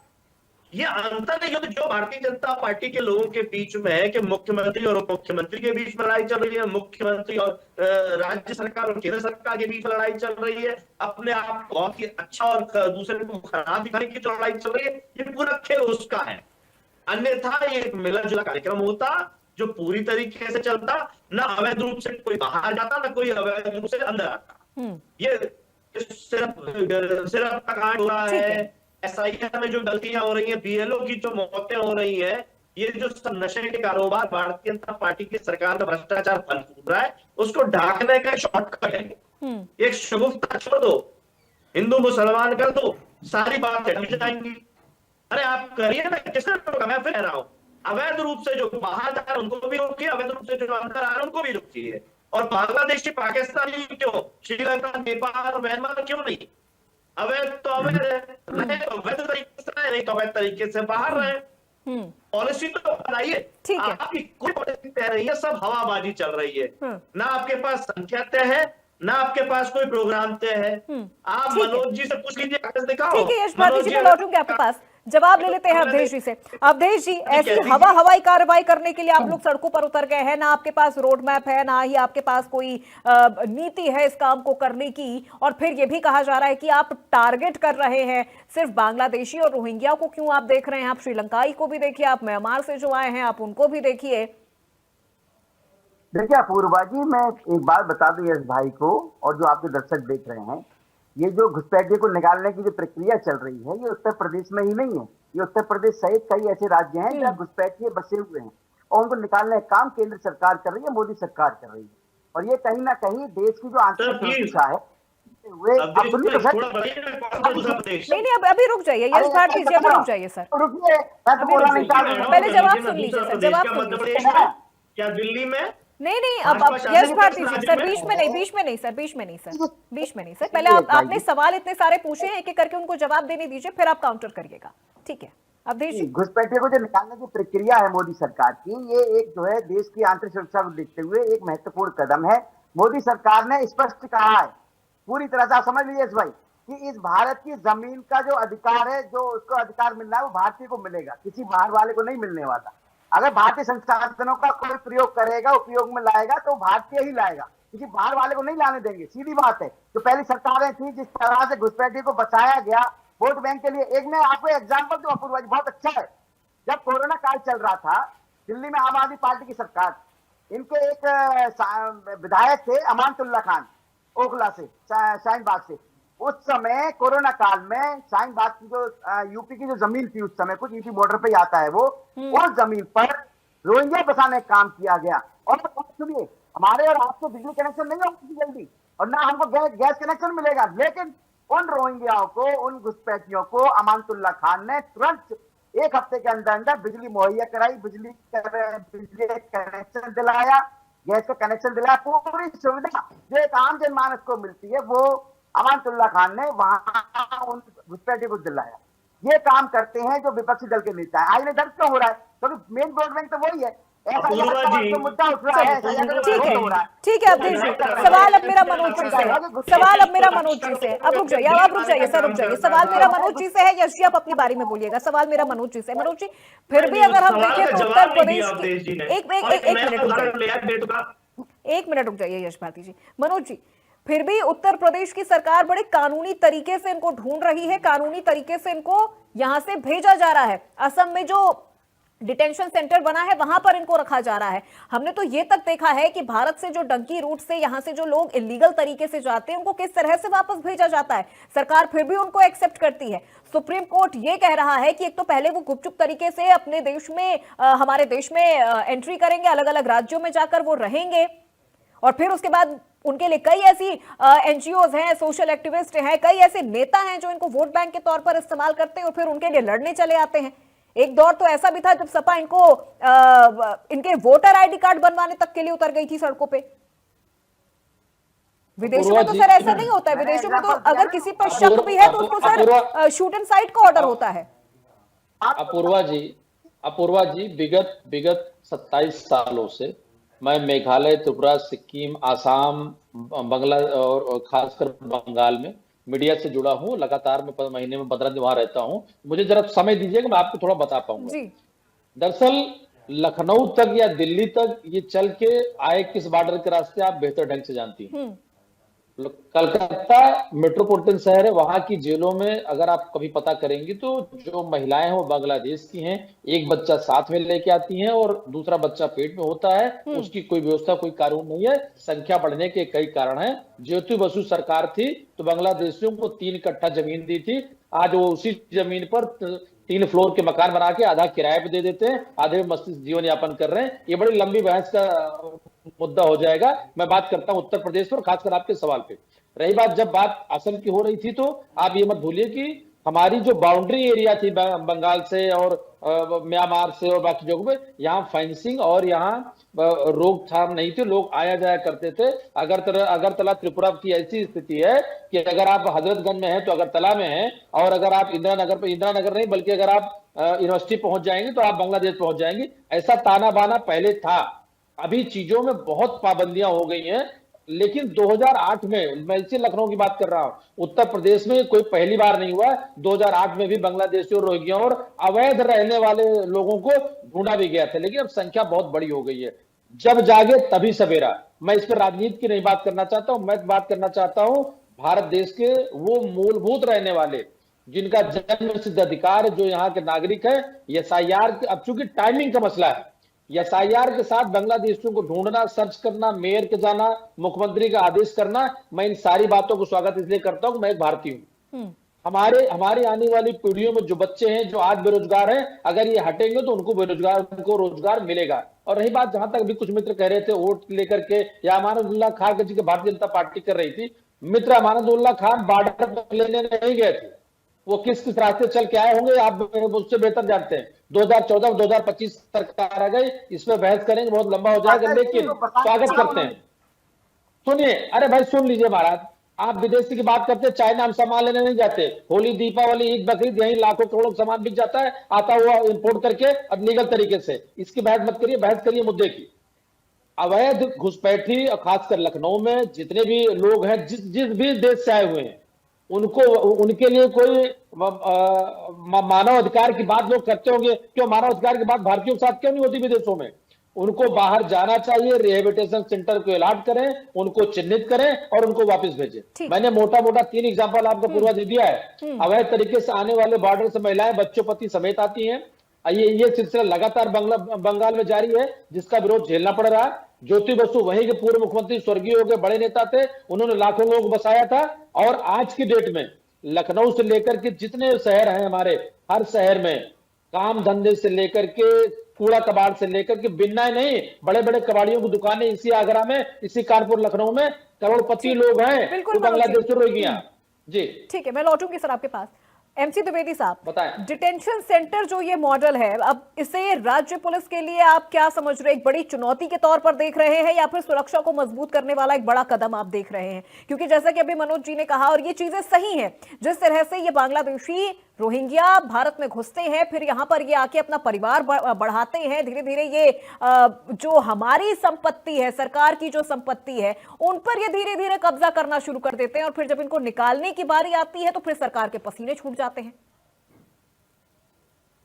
ये अंतर युद्ध जो भारतीय जनता पार्टी के लोगों के बीच में है कि मुख्यमंत्री और उप मुख्यमंत्री के बीच में लड़ाई चल रही है, मुख्यमंत्री और राज्य सरकार और केंद्र सरकार के बीच में लड़ाई चल रही है, अपने आप को बहुत ही अच्छा और दूसरे को खराब दिखाने की जो लड़ाई चल रही है, ये पूरा खेल उसका है। अन्यथा ये एक मिला जुला कार्यक्रम होता जो पूरी तरीके से चलता, ना अवैध रूप से कोई बाहर जाता, ना कोई अवैध रूप से अंदर आता। ये सिर्फ कांड हो रहा है, एसआईआर में जो गलतियां हो रही हैं, बीएलओ की जो मौतें हो रही हैं, ये जो सब नशे के कारोबार भारतीय जनता पार्टी की सरकार में भ्रष्टाचार फल फूट रहा है, उसको ढाकने का शॉर्टकट है। एक शगुफ्ता छोड़ दो, हिंदू मुसलमान कर दो, सारी बातें मिट जाएंगी। अरे आप करिए ना, किसने रोका? मैं फिर कह रहा हूं, अवैध रूप से जो बाहर जा रहे हैं उनको भी रोकिए, अवैध रूप से जो अंदर आ रहे हैं उनको भी रोकिए। और बांग्लादेशी, पाकिस्तानी क्यों, श्रीलंका, नेपाल, म्यांमार क्यों नहीं? अवैध तो अवैध है, रहे तो अवैध तरीके से रहे, नहीं तो अवैध तरीके से बाहर रहे। पॉलिसी तो बनाइए। आपकी कोई पॉलिसी तय नहीं है, सब हवाबाजी चल रही है। ना आपके पास संख्या तय है, ना आपके पास कोई प्रोग्राम तय है। आप मनोज जी से पूछ लीजिए, कागज दिखाओ। ठीक है, यश भारती जी, मैं लौटूंगी आपके पास, जवाब ले लेते हैं अवधेश जी से। अवधेश जी, ऐसी हवाई कार्रवाई करने के लिए आप लोग सड़कों पर उतर गए हैं, ना आपके पास रोड मैप है, ना ही आपके पास कोई नीति है इस काम को करने की, और फिर ये भी कहा जा रहा है कि आप टारगेट कर रहे हैं सिर्फ बांग्लादेशी और रोहिंग्या को क्यों आप देख रहे हैं? आप श्रीलंकाई को भी देखिए, आप म्यांमार से जो आए हैं आप उनको भी देखिए। देखिए अपूर्वा जी, मैं एक बात बता दूं यश भाई को और जो आपके दर्शक देख रहे हैं, ये जो घुसपैठियों को निकालने की जो प्रक्रिया चल रही है, ये उत्तर प्रदेश में ही नहीं है, ये उत्तर प्रदेश सहित कई ऐसे राज्य हैं जहाँ घुसपैठिए बसे हुए हैं और उनको निकालने का काम केंद्र सरकार कर रही है, मोदी सरकार कर रही है। और ये कहीं ना कहीं देश की जो आंतरिक सुरक्षा है नहीं, अभी रुक जाइए यश भारती जी, अभी रुक जाइए सर, रुकिए, मैं तो बोला नहीं, पहले जवाब सुन लीजिए सर, जवाब सुन लीजिए। क्या दिल्ली में? नहीं, अब यश भारती जी, सर बीच में नहीं सर, पहले आपने सवाल इतने सारे पूछे हैं, एक एक करके उनको जवाब देने दीजिए, फिर आप काउंटर करिएगा। ठीक है अवधेश जी। घुसपैठियों को जो निकालने की प्रक्रिया है मोदी सरकार की, ये एक जो है देश की आंतरिक सुरक्षा को देखते हुए एक महत्वपूर्ण कदम है। मोदी सरकार ने स्पष्ट कहा है, पूरी तरह से आप समझ लीजिए इस भाई, कि इस भारत की जमीन का जो अधिकार है, जो उसको अधिकार मिलना है वो भारतीय को मिलेगा, किसी बाहर वाले को नहीं मिलने वाला। अगर भारतीय संसाधनों का कोई प्रयोग करेगा, उपयोग में लाएगा, तो भारतीय ही लाएगा, किसी बाहर वाले को नहीं लाने देंगे। सीधी बात है। जो पहली सरकारें थी, जिस तरह से घुसपैठियों को बचाया गया वोट बैंक के लिए, एक मैं आपको एग्जांपल दूं अपूर्वा जी, बहुत अच्छा है। जब कोरोना काल चल रहा था, दिल्ली में आम आदमी पार्टी की सरकार, इनके एक विधायक थे अमानतुल्लाह खान, ओखला से, शाहीन बाग से। उस समय कोरोना काल में शाहीन बाग की जो यूपी की जो जमीन थी, उस समय कुछ यूपी बॉर्डर पे आता है वो, उस जमीन पर रोहिंग्या बसाने का काम किया गया। और सुनिए, हमारे और आपको बिजली कनेक्शन नहीं होगा जल्दी, और ना हमको गैस कनेक्शन मिलेगा, लेकिन उन रोहिंग्याओं को, उन घुसपैठियों को अमानतुल्लाह खान ने तुरंत एक हफ्ते के अंदर अंदर बिजली मुहैया कराई, बिजली कनेक्शन दिलाया, गैस का कनेक्शन दिलाया, पूरी सुविधा जो एक आम जनमानस को मिलती है वो अमानतुल्लाह खान ने वहां उन घुसपैठी को दिलाया। ये काम करते हैं जो विपक्षी दल के नेता है। आज में दर्द क्यों हो रहा है? क्योंकि मेन वोट बैंक तो वही है। ऐसा मुद्दा उठ रहा है, ठीक है अवधेश जी, सवाल अब मेरा मनोज जी से है, सवाल अब मेरा मनोज जी से है। अब रुक जाइए, आप रुक जाइए सर, रुक जाइए। सवाल मेरा मनोज जी से है। यश जी आप अपनी बारी में बोलिएगा। सवाल मेरा मनोज जी से। मनोज जी, फिर भी अगर हम देखें तो उत्तर प्रदेश की एक मिनट रुक जाइए यश भारती जी। मनोज जी, फिर भी उत्तर प्रदेश की सरकार बड़े कानूनी तरीके से इनको ढूंढ रही है, कानूनी तरीके से इनको यहां से भेजा जा रहा है। असम में जो डिटेंशन सेंटर बना है वहां पर इनको रखा जा रहा है। हमने तो ये तक देखा है कि भारत से जो डंकी रूट से यहां से जो लोग इलीगल तरीके से जाते हैं उनको किस तरह से वापस भेजा जाता है। सरकार फिर भी उनको एक्सेप्ट करती है। सुप्रीम कोर्ट ये कह रहा है कि एक तो पहले वो गुपचुप तरीके से अपने देश में हमारे देश में एंट्री करेंगे, अलग अलग राज्यों में जाकर वो रहेंगे, और फिर उसके बाद उनके लिए कई ऐसी एनजीओज हैं, सोशल एक्टिविस्ट हैं, कई ऐसे नेता हैं जो इनको वोट बैंक के तौर पर इस्तेमाल करते हैं और फिर उनके लिए लड़ने चले आते हैं। एक दौर तो ऐसा भी था जब सपा इनको इनके वोटर आईडी कार्ड बनवाने तक के लिए उतर गई थी सड़कों पे। विदेशों में तो सर ऐसा नहीं होता है। विदेशों में तो अगर किसी पर शक भी है तो उसको सर शूट एंड साइट का ऑर्डर होता है। अपूर्वा जी, विगत 27 सालों से मैं मेघालय, त्रिपुरा, सिक्किम, आसाम, बंगला और खासकर बंगाल में मीडिया से जुड़ा हूं। लगातार मैं महीने में 15 दिन वहां रहता हूं। मुझे जरा समय दीजिएगा, मैं आपको थोड़ा बता पाऊंगा। दरअसल लखनऊ तक या दिल्ली तक ये चल के आए किस बॉर्डर के रास्ते आप बेहतर ढंग से जानती हैं। कलकत्ता मेट्रोपॉलिटन शहर है, वहां की जेलों में अगर आप कभी पता करेंगे तो जो महिलाएं हैं वो बांग्लादेश की हैं। एक बच्चा साथ में लेके आती हैं और दूसरा बच्चा पेट में होता है। उसकी कोई व्यवस्था, कोई कानून नहीं है। संख्या बढ़ने के कई कारण हैं। ज्योति बसु सरकार थी तो बांग्लादेशियों को 3 कट्ठा जमीन दी थी। आज वो उसी जमीन पर 3 फ्लोर के मकान बना के आधा किराए पे दे देते हैं, आधे मस्त जीवन यापन कर रहे हैं। ये बड़ी लंबी बहस का मुद्दा हो जाएगा। मैं बात करता हूं उत्तर प्रदेश पर, खासकर आपके सवाल पे। रही बात, जब बात असम की हो रही थी तो आप ये मत भूलिए कि हमारी जो बाउंड्री एरिया थी बंगाल से और म्यांमार से और बाकी जगहों पे, यहाँ फेंसिंग और यहाँ रोकथाम नहीं थी। लोग आया जाया करते थे। अगरतला त्रिपुरा की ऐसी स्थिति है कि अगर आप हजरतगंज में हैं तो अगरतला में हैं, और अगर आप इंदिरा नगर नहीं बल्कि अगर आप यूनिवर्सिटी पहुंच जाएंगे तो आप बांग्लादेश पहुंच जाएंगे। ऐसा ताना बाना पहले था। अभी चीजों में बहुत पाबंदियां हो गई हैं। लेकिन 2008 में, मैं इसी लखनऊ की बात कर रहा हूं, उत्तर प्रदेश में कोई पहली बार नहीं हुआ। 2008 में भी बांग्लादेशियों, रोहिंग्या और अवैध रहने वाले लोगों को ढूंढा भी गया था। लेकिन अब संख्या बहुत बड़ी हो गई है। जब जागे तभी सवेरा। मैं इस पर राजनीति की नहीं बात करना चाहता हूं। मैं बात करना चाहता हूं भारत देश के वो मूलभूत रहने वाले जिनका जन्म सिद्ध अधिकार, जो यहाँ के नागरिक है। एसआईआर, अब चूंकि टाइमिंग का मसला है, एसआईआर के साथ बांग्लादेशियों को ढूंढना, सर्च करना, मेयर के जाना, मुख्यमंत्री का आदेश करना, मैं इन सारी बातों को स्वागत इसलिए करता हूं कि मैं एक भारतीय हूं। हमारे आने वाली पीढ़ियों में जो बच्चे हैं, जो आज बेरोजगार हैं, अगर ये हटेंगे तो उनको रोजगार मिलेगा। और रही बात, जहां तक भी कुछ मित्र कह रहे थे वोट लेकर के, या अमानतुल्लाह खान जी के भारतीय जनता पार्टी कर रही थी। मित्र, अमानतुल्लाह खान बॉर्डर पर लेने नहीं गए थे। वो किस रास्ते चल के आए होंगे आप उससे बेहतर जानते हैं। 2014 2025 सरकार आ गई, इसमें बहस करेंगे, बहुत लंबा हो जाएगा। लेकिन स्वागत करते हैं। सुनिए, अरे भाई सुन लीजिए महाराज, आप विदेशी की बात करते हैं, चाइना हम सामान लेने नहीं जाते। होली, दीपावली, ईद, बकरीद, यही लाखों करोड़ों सामान बिक जाता है, आता हुआ इंपोर्ट करके अब लीगल तरीके से। इसकी बहस मत करिए, बहस करिए मुद्दे की। अवैध घुसपैठी, और खासकर लखनऊ में जितने भी लोग हैं, जिस भी देश से आए हुए हैं, उनके लिए कोई मानव अधिकार की बात लोग करते होंगे। क्यों मानव अधिकार की बात भारतीयों के साथ क्यों नहीं होती विदेशों में? उनको बाहर जाना चाहिए, रिहेबिलिटेशन सेंटर को अलॉट करें, उनको चिन्हित करें और उनको वापस भेजें। मैंने मोटा 3 एग्जाम्पल आपको पूर्वा दे दिया है। अवैध तरीके से आने वाले बॉर्डर से महिलाएं बच्चों पति समेत आती हैं। ये सिलसिला लगातार बंगाल में जारी है, जिसका विरोध झेलना पड़ रहा है। ज्योति बसु वहीं के पूर्व मुख्यमंत्री, स्वर्गीय हो गए, बड़े नेता थे। उन्होंने लाखों लोगों को बसाया था। और आज की डेट में लखनऊ से लेकर के जितने शहर हैं हमारे, हर शहर में काम धंधे से लेकर के, कूड़ा कबाड़ से लेकर के, बिन्ना नहीं, बड़े बड़े कबाड़ियों की दुकानें इसी आगरा में, इसी कानपुर, लखनऊ में करोड़पति लोग हैं, तो बांग्लादेश से रोहिंग्या। जी ठीक है, मैं लौटूंगी सर आपके पास। एमसी द्विवेदी साहब, बताएं। डिटेंशन सेंटर जो ये मॉडल है, अब इसे राज्य पुलिस के लिए आप क्या समझ रहे हैं? एक बड़ी चुनौती के तौर पर देख रहे हैं या फिर सुरक्षा को मजबूत करने वाला एक बड़ा कदम आप देख रहे हैं? क्योंकि जैसा कि अभी मनोज जी ने कहा, और ये चीजें सही हैं, जिस तरह से ये बांग्लादेशी रोहिंग्या भारत में घुसते हैं, फिर यहाँ पर ये आके अपना परिवार बढ़ाते हैं, धीरे धीरे ये जो हमारी संपत्ति है, सरकार की जो संपत्ति है, उन पर ये धीरे धीरे कब्जा करना शुरू कर देते हैं, और फिर जब इनको निकालने की बारी आती है तो फिर सरकार के पसीने छूट जाते हैं।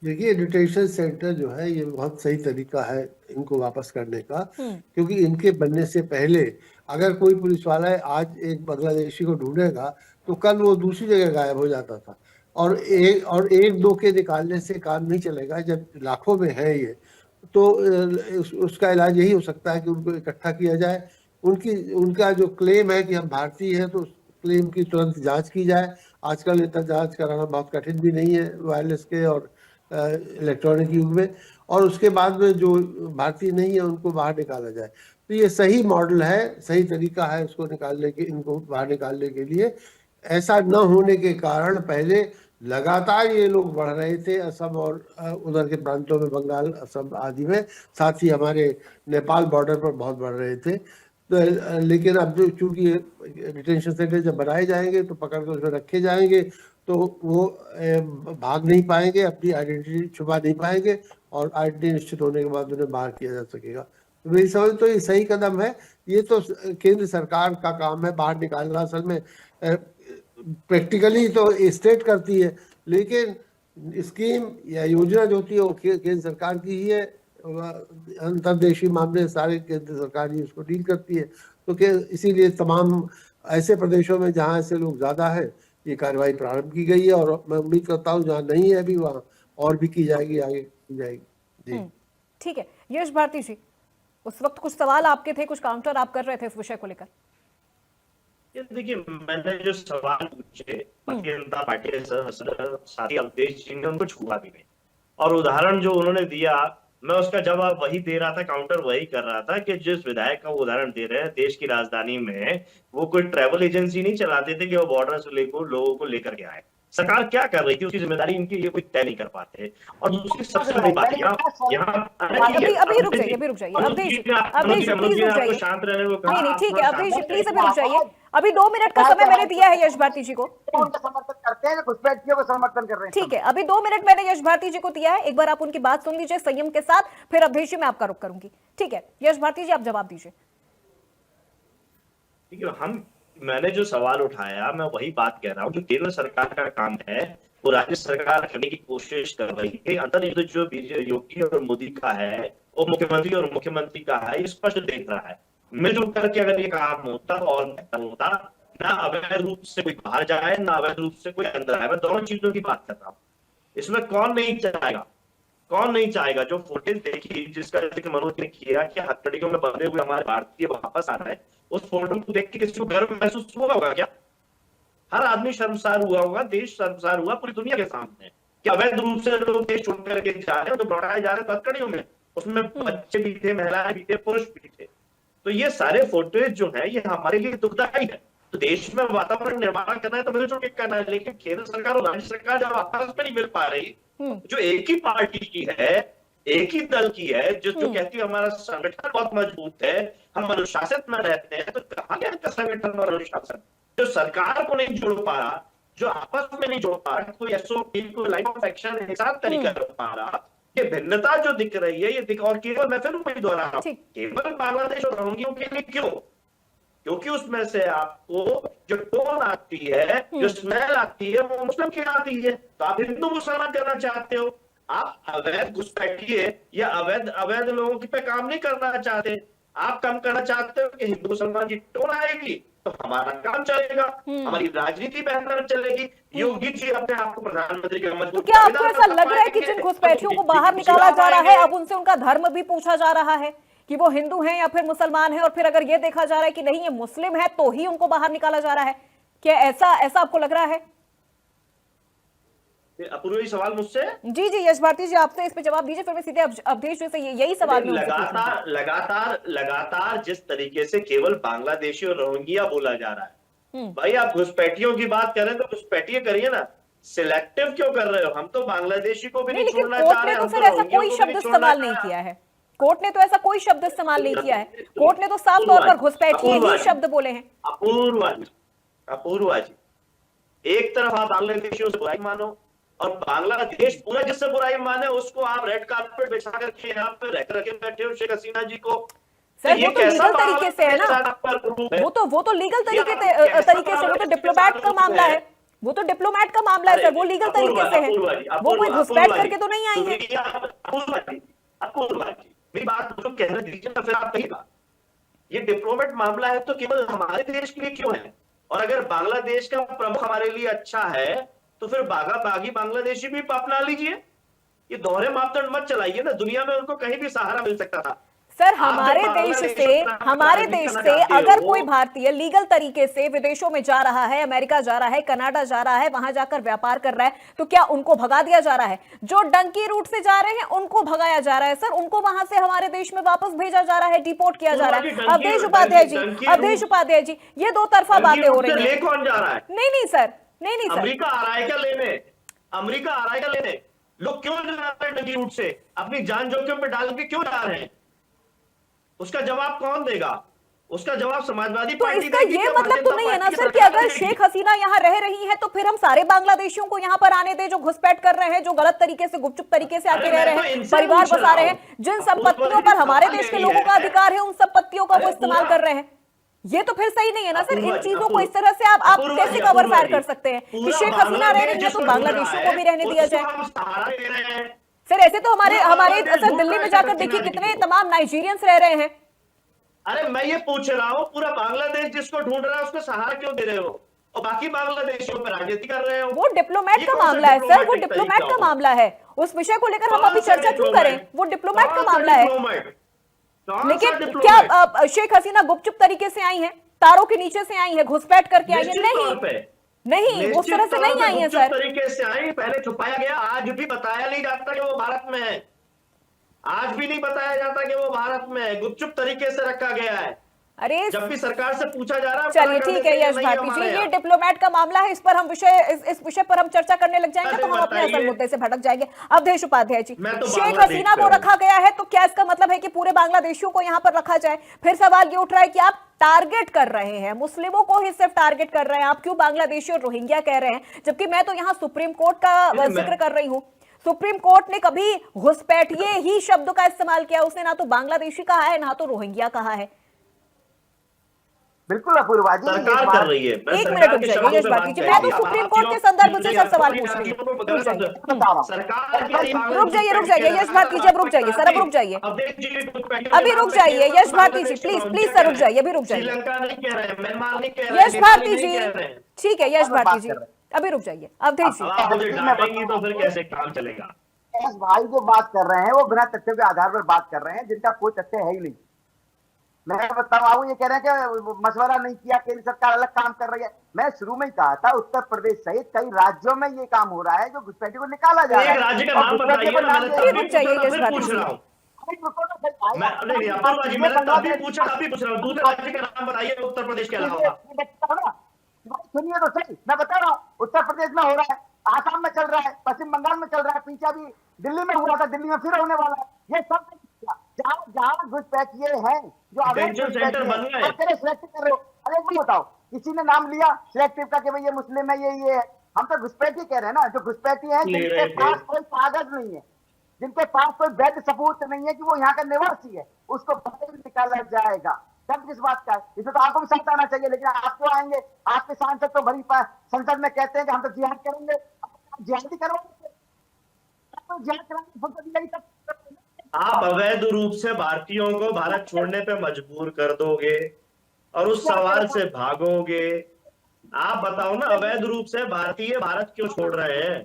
देखिए, डिटेंशन सेंटर जो है ये बहुत सही तरीका है इनको वापस करने का, क्योंकि इनके बनने से पहले अगर कोई पुलिस वाला आज एक बांग्लादेशी को ढूंढेगा तो कल वो दूसरी जगह गायब हो जाता था, और एक दो के निकालने से काम नहीं चलेगा। जब लाखों में है ये, तो उसका इलाज यही हो सकता है कि उनको इकट्ठा किया जाए। उनका जो क्लेम है कि हम भारतीय हैं, तो क्लेम की तुरंत जांच की जाए। आजकल इतना जांच कराना बहुत कठिन भी नहीं है वायरलेस के और इलेक्ट्रॉनिक युग में, और उसके बाद में जो भारतीय नहीं है उनको बाहर निकाला जाए। तो ये सही मॉडल है, सही तरीका है इसको निकालने के, इनको बाहर निकालने के लिए। ऐसा न होने के कारण पहले लगातार ये लोग बढ़ रहे थे असम और उधर के प्रांतों में, बंगाल, असम आदि में, साथ ही हमारे नेपाल बॉर्डर पर बहुत बढ़ रहे थे। तो लेकिन अब जो चूंकि डिटेंशन सेंटर जब बनाए जाएंगे तो पकड़ कर उसमें रखे जाएंगे, तो वो भाग नहीं पाएंगे, अपनी आइडेंटिटी छुपा नहीं पाएंगे, और आइडेंटिटी निश्चित होने के बाद उन्हें बाहर किया जा सकेगा। तो मेरी समझ तो ये सही कदम है। ये तो केंद्र सरकार का काम है बाहर निकालना। असल में प्रैक्टिकली तो स्टेट करती है, लेकिन स्कीम या योजना जो होती है वो केंद्र सरकार की ही है। अंतर्देशीय मामले सारे केंद्र सरकार ही उसको डील करती है। तो इसीलिए तमाम ऐसे प्रदेशों में जहाँ ऐसे लोग ज्यादा है ये कार्रवाई प्रारंभ की गई है, और मैं उम्मीद करता हूँ जहाँ नहीं है अभी वहाँ और भी की जाएगी, आगे की जाएगी। जी ठीक है। यश भारती जी, उस वक्त कुछ सवाल आपके थे, कुछ काउंटर आप कर रहे थे इस विषय को लेकर। देखिए, मैंने जो सवाल पूछे भारतीय जनता पार्टी के साथी अवधेश जी ने उनको छुआ भी नहीं, और उदाहरण जो उन्होंने दिया मैं उसका जवाब वही दे रहा था, काउंटर वही कर रहा था कि जिस विधायक का वो उदाहरण दे रहे हैं, देश की राजधानी में वो कोई ट्रैवल एजेंसी नहीं चलाते थे कि वो बॉर्डर से लोगों को लेकर के आए। सरकार क्या कर रही थी उसकी जिम्मेदारी इनकी ये कोई तय नहीं कर पाते। और दूसरी सबसे बड़ी बात अभी रुक जाइए प्लीज रुक जाइए। शांत रहने को नहीं ठीक है अवधेश जी प्लीज अभी रुक जाइए। अभी 2 मिनट का समय मैंने दिया है यश भारती जी को। समर्थन करते हैं, घुसपैठियों को समर्थन कर रहे हैं। ठीक है, अभी 2 मिनट मैंने यश भारती जी को दिया है, एक बार आप उनकी बात सुन लीजिए संयम के साथ, फिर अवधेश जी मैं आपका रुख करूंगी। ठीक है यश भारती जी, आप जवाब दीजिए। ठीक है, मैंने जो सवाल उठाया मैं वही बात कह रहा हूँ। जो केंद्र सरकार का काम है वो राज्य सरकार करने की कोशिश कर रही है। अंतर्निहित जो योगी और मोदी का है वो मुख्यमंत्री और मुख्यमंत्री का है, ये स्पष्ट देख रहा है। मिलजुल करके अगर ये काम होता और बेहतर होता, ना अवैध रूप से कोई बाहर जाए ना अवैध रूप से कोई अंदर आए। मैं दोनों चीजों की बात कर रहा हूँ। इसमें कौन नहीं चाहेगा जो फुटेज देखी जिसका जिक्र मनोज ने किया कि हथकड़ियों में बंधे हुए हमारे भारतीय वापस आ रहे हैं, उस फोटो को देख के किसी को गर्व महसूस हुआ होगा क्या? हर आदमी शर्मसार हुआ होगा, देश शर्मसार हुआ पूरी दुनिया के सामने कि अवैध रूप से लोग देश छोड़ करके जा रहे हैं, तो लौटाए जा रहे हैं हथकड़ियों में। उसमें बच्चे भी थे, महिलाएं भी थे, पुरुष भी थे। तो ये सारे फोटोज जो है ये हमारे लिए दुखदायी है। तो देश में वातावरण निर्माण करना है तो मिलजुल के करना है, लेकिन केंद्र सरकार और राज्य सरकार जब आपस में नहीं मिल पा रही, जो एक ही पार्टी की है, एक ही दल की है, जो कहती है हमारा संगठन बहुत मजबूत है, हम अनुशासित में रहते हैं, तो कहाँ गया इनका संगठन और अनुशासन? जो सरकार को नहीं जोड़ पा रहा, जो आपस में नहीं जोड़ पा रहा, कोई एसओपी, कोई लाइन ऑफ एक्शन हिसाब नहीं कर पा रहा, ये भिन्नता जो दिख रही है ये दिख। और केवल मैं फिर वही दोहरा रहा हूं, केवल बांग्लादेश और रोहिंग्यों के लिए क्यों? क्योंकि उसमें से आपको जो टोन आती है, जो स्मेल आती है, वो मुस्लिम की आती है। तो आप हिंदू मुसलमान करना चाहते हो, आप अवैध घुसपैठिए या अवैध लोगों पे काम नहीं करना चाहते, आप काम करना चाहते हो कि हिंदू मुसलमान की टोन आएगी तो हमारा काम चलेगा, हमारी राजनीति बेहतर चलेगी। योगी जी अपने आप को प्रधानमंत्री का मजबूत। तो क्या आपको ऐसा लग रहा है कि जिन घुसपैठियों को बाहर निकाला जा रहा है अब उनसे उनका धर्म भी पूछा जा रहा है कि वो हिंदू हैं या फिर मुसलमान हैं, और फिर अगर ये देखा जा रहा है कि नहीं ये मुस्लिम है तो ही उनको बाहर निकाला जा रहा है? क्या ऐसा आपको लग रहा है? अपूर्वी सवाल मुझसे? जी यश भारती जी आपसे इस पे जवाब दीजिए, फिर मैं सीधे अवधेश जी से यही सवाल लगातार जिस तरीके से केवल बांग्लादेशी और रोहिंग्या बोला जा रहा है, भाई आप घुसपैठियों की बात करें तो घुसपैठिए करिए ना, सिलेक्टिव क्यों कर रहे हो? हम तो बांग्लादेशी को भी नहीं, नहीं लेकिन छोड़ना कोर्ट चाह ने रहे, तो हम फिर तो ऐसा रोहिंग्या कोई को भी शब्द नहीं छोड़ना इस्तेमाल चाह नहीं रहे। किया है। कोर्ट ने तो ऐसा कोई शब्द इस्तेमाल नहीं किया है। कोर्ट ने तो साफ तौर पर घुसपैठिए ही शब्द बोले हैं। अपूर्वा जी, एक तरफ आप बांग्लादेशियों से बुराई मानो और बांग्लादेश पूरा जिससे बुराई माने उसको आप रेड कार्पेट बिछा करके यहाँ पे रख रखे बैठे हो शेख हसीना जी को। सर वो तो लीगल तरीके से है ना, वो तो लीगल तरीके से, वो तो डिप्लोमैट का मामला है, वो तो डिप्लोमैट का मामला है सर, वो लीगल तरीके से है, वो कोई घुसपैठ करके तो नहीं आई है। अपूर्वा जी मेरी बात तो कहने दीजिए ना, फिर आप कहिएगा ये डिप्लोमेट मामला है तो केवल हमारे देश के लिए क्यों है? और अगर बांग्लादेश का प्रमुख हमारे लिए अच्छा है तो फिर बागी बांग्लादेशी भी अपना लीजिए। ये दोहरे मापदंड मत चलाइए ना, दुनिया में उनको कहीं भी सहारा मिल सकता था। सर हमारे देश से अगर कोई भारतीय लीगल तरीके से विदेशों में जा रहा है, अमेरिका जा रहा है, कनाडा जा रहा है, वहां जाकर व्यापार कर रहा है, तो क्या उनको भगा दिया जा रहा है? जो डंकी रूट से जा रहे हैं उनको भगाया जा रहा है सर, उनको वहां से हमारे देश में वापस भेजा जा रहा है, डिपोर्ट किया जा रहा है। अवधेश उपाध्याय जी, ये दो तरफा बातें हो रही है। कौन जा रहा है? नहीं सर, नहीं सर, अमेरिका आ रहा है क्या लेने? अमेरिका आ रहा है क्या लेने? लोग क्यों जा रहे हैं डंकी रूट से? अपनी जान जोखिम में डाल के क्यों जा रहे हैं? उसका जवाब कौन देगा? उसका जवाब समाजवादी तो पार्टी इसका ये मतलब तो नहीं है ना सर कि अगर शेख हसीना यहाँ रह रही है तो फिर हम सारे बांग्लादेशियों को यहाँ पर आने दें जो घुसपैठ कर रहे हैं, जो गलत तरीके से गुपचुप तरीके से आके रह रहे हैं, परिवार बसा रहे हैं, जिन संपत्तियों पर हमारे देश के लोगों का अधिकार है उन संपत्तियों का वो इस्तेमाल कर रहे हैं। ये तो फिर सही नहीं है ना सर। इन चीजों को इस तरह से आप कैसे कवर फायर कर सकते हैं कि शेख हसीना रह रही है तो बांग्लादेशियों को भी रहने दिया जाए? सर ऐसे तो हमारे सर दिल्ली में जाकर देखिए कितने तमाम नाइजीरियंस रह रहे हैं। अरे मैं ये पूछ रहा हूँ, पूरा बांग्लादेश जिसको ढूंढ रहा है उसको सहारा क्यों दे रहे हो और बाकी बांग्लादेशियों पर राजनीति कर रहे हो? वो डिप्लोमेट का मामला है सर, वो डिप्लोमेट का मामला है। उस विषय को लेकर हम अभी चर्चा क्यों करें? वो डिप्लोमेट का मामला है। लेकिन क्या शेख हसीना गुपचुप तरीके से आई हैं, तारों के नीचे से आई हैं, घुसपैठ करके आई हैं? नहीं, उस तरह से नहीं आई है सर। तरीके से आई, पहले छुपाया गया, आज भी बताया नहीं जाता कि वो भारत में है, आज भी नहीं बताया जाता कि वो भारत में है, गुपचुप तरीके से रखा गया है। अरे जब भी सरकार से पूछा जा रहा है। चलिए ठीक है यश भारती जी, ये डिप्लोमेट का मामला है, इस पर हम इस विषय पर हम चर्चा करने लग जाएंगे तो हम अपने असल मुद्दे से भटक जाएंगे। अवधेश उपाध्याय जी, शेख हसीना को रखा गया है तो क्या इसका मतलब है कि पूरे बांग्लादेशियों को यहाँ पर रखा जाए? फिर सवाल ये उठ रहा है कि आप टारगेट कर रहे हैं, मुस्लिमों को ही सिर्फ टारगेट कर रहे हैं, आप क्यों बांग्लादेशी और रोहिंग्या कह रहे हैं? जबकि मैं तो यहाँ सुप्रीम कोर्ट का जिक्र कर रही हूँ। सुप्रीम कोर्ट ने कभी घुसपैठिए ही शब्द का इस्तेमाल किया, उसने ना तो बांग्लादेशी कहा है ना तो रोहिंग्या कहा है। बिल्कुल अपूर्वा जी, सरकार कर रही है। एक मिनट रुक जाइए यश भारती जी, मैं तो सुप्रीम कोर्ट के संदर्भ से सर सवाल पूछ रही हूँ। रुक जाइए यश भारती जी, अब रुक जाइए सर, अब रुक जाइए, अभी रुक जाइए यश भारती जी, प्लीज सर रुक जाइए, अभी रुक जाइए यश भारती जी, ठीक है यश भारती जी, अभी रुक जाइए। अवधेश जी, तो फिर कैसे काम चलेगा? भाई जो बात कर रहे हैं वो बिना तथ्य के आधार पर बात कर रहे हैं, जिनका कोई तथ्य है ही नहीं। मैं बताऊं, ये कह रहे हैं कि मशवरा नहीं किया, केंद्र सरकार अलग काम कर रही है। मैं शुरू में ही कहा था उत्तर प्रदेश सहित कई राज्यों में ये काम हो रहा है जो घुसपैठी को निकाला जा रहा है। राज्य का नाम बताइए ना, मैंने रुक जाइए यश भारती जी, दूसरे राज्य का नाम बताइए उत्तर प्रदेश के अलावा। सुनिए तो सही, मैं बता रहा हूँ उत्तर प्रदेश में हो रहा है, आसाम में चल रहा है, पश्चिम बंगाल में चल रहा है, पीछे अभी दिल्ली में हुआ था, दिल्ली में फिर होने वाला है। ये सब जहाँ घुसपैठिए हैं जो सेंटर बन रहे हैं, सिलेक्ट कर रहे हो। अरे वो बताओ, किसी ने नाम लिया सिलेक्टिव का कि भाई ये मुस्लिम है, ये है? हम तो घुसपैठी कह रहे हैं ना, जो घुसपैठी है जिनके पास कोई कागज नहीं है, जिनके पास कोई वैध सबूत नहीं है कि वो यहाँ का निवासी है, उसको बाहर निकाला जाएगा। सब किस बात का है? इसमें तो आपको भी साथ आना चाहिए, लेकिन आप क्यों आएंगे? आपके सांसद तो भरी संसद में कहते हैं कि हम तो जिहाद करेंगे, जिहादी करवाएंगे, जिहाद कराएंगे। आप अवैध रूप से भारतीयों को भारत छोड़ने पे मजबूर कर दोगे और उस सवाल से भागोगे। आप बताओ ना, अवैध रूप से भारतीय भारत क्यों छोड़ रहे हैं?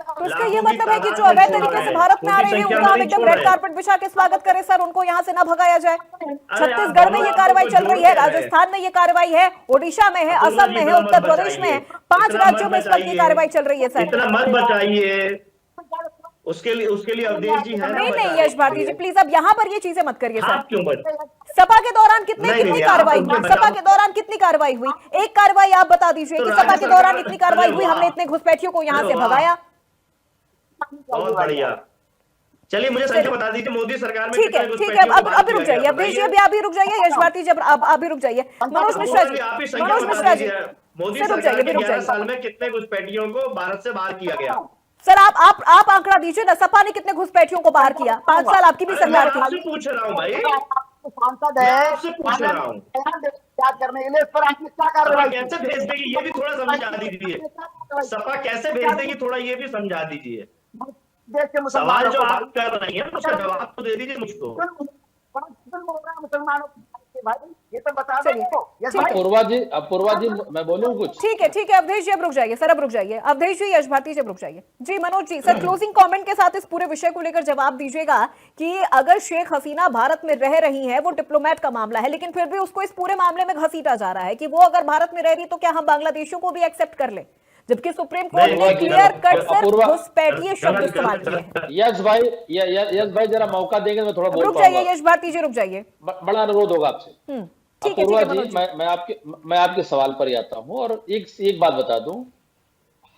तो इसका ये मतलब है कि जो अवैध तरीके से भारत में आ रहे हैं उनका हम एकदम रेड कार्पेट बिछा के स्वागत करें सर, उनको यहाँ से ना भगाया जाए? छत्तीसगढ़ में ये कार्रवाई चल रही है, राजस्थान में ये कार्रवाई है, ओडिशा में है, असम में है, उत्तर प्रदेश में है, 5 राज्यों में इस वक्त ये कार्रवाई चल रही है सर। इतना मत बचाइए, उसके लिए अवधेश जी है ना नहीं नहीं बताने यश भारती के जी लिए। प्लीज अब यहाँ पर ये चीजें मत करिए सर। आप क्यों बता सपा के दौरान कितनी नहीं, कार्रवाई आप हुई? उनके सपा के दौरान कितनी कार्रवाई हुई? एक कार्रवाई आप बता दीजिए तो कि राज्य सपा के सरकार- दौरान इतनी कार्रवाई अरे हुई, वाह। हमने इतने घुसपैठियों को यहाँ अरे से वाह। भगाया। बहुत बढ़िया। चलिए मुझे संख्या बता दीजिए मोदी सरकार में ठीक है कितने ठीक है, घुसपैठियों को अब बाहर रुक किया जाइए गया? अवधेश जी, बताइए। अभी आप भी रुक जाइए। यश भारती जी अब आप भी रुक जाइए। मनोज मिश्रा जी, आप ही संख्या मनोज बता मिश्रा जी दीजिए। मोदी सर रुक सरकार जाइए, के रुक 11 जाइए साल में कितने घुसपैठियों को भारत से बाहर किया गया? सर आप आंकड़ा दीजिए ना, सपा ने कितने घुसपैठियों को बाहर किया? 5 साल आपकी भी अरे मैं सरकार आपसे थी। पूछ रहा हूँ भाई, सांसद मैं है, आपसे पूछ रहा हूँ। याद करने के लिए इस पर आपने क्या सपा कार्रवाई कैसे भेज देगी ये भी थोड़ा समझा दीजिए। सपा कैसे भेज देगी थोड़ा ये भी समझा दीजिए। देश के सवाल मुसलमानों जो को आप कर रही हैं उसका जवाब तो दे दीजिए मुझको। बोल रहा है मुसलमानों को भाई, ये तो बता दो चलिए, इनको। ये ठीक है। अपूर्वा जी मैं बोलूं कुछ? ठीक है अवधेश जी अब रुक जाइए सर, अब रुक जाइए अवधेश जी, यश भारती जी अब रुक जाइए जी। Manoj ji sir closing comment के साथ इस पूरे विषय को लेकर जवाब दीजिएगा कि अगर शेख हसीना भारत में रह रही है, वो डिप्लोमेट का मामला है, लेकिन फिर भी उसको इस पूरे मामले में घसीटा जा रहा है कि वो अगर भारत में रह रही तो क्या हम बांग्लादेशियों को भी एक्सेप्ट कर ले, जबकि सुप्रीम कोर्ट ने क्लियर कट सिर्फ घुसपैठिए शब्द इस्तेमाल किए हैं। यश भाई जरा मौका देंगे मैं थोड़ा बोल रुक पाऊंगा। जाइए यश भारती जी, रुक जाइए। बड़ा अनुरोध होगा आपसे। ठीक है अपूर्वा मनोज जी, जी। मैं आपके सवाल पर ही आता हूं और एक बात बता दूं।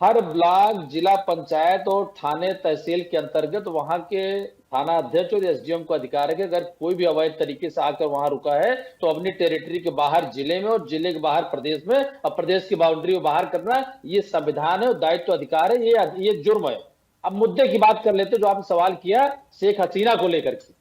हर ब्लॉक, जिला पंचायत और थाने तहसील के अंतर्गत वहां के थाना अध्यक्ष और एसडीएम को अधिकार है कि अगर कोई भी अवैध तरीके से आकर वहां रुका है तो अपनी टेरिटरी के बाहर जिले में और जिले के बाहर प्रदेश में और प्रदेश की बाउंड्री को बाहर करना, ये संविधान है, दायित्व, अधिकार है, ये जुर्म है। अब मुद्दे की बात कर लेते जो आपने सवाल किया शेख हसीना को लेकर के।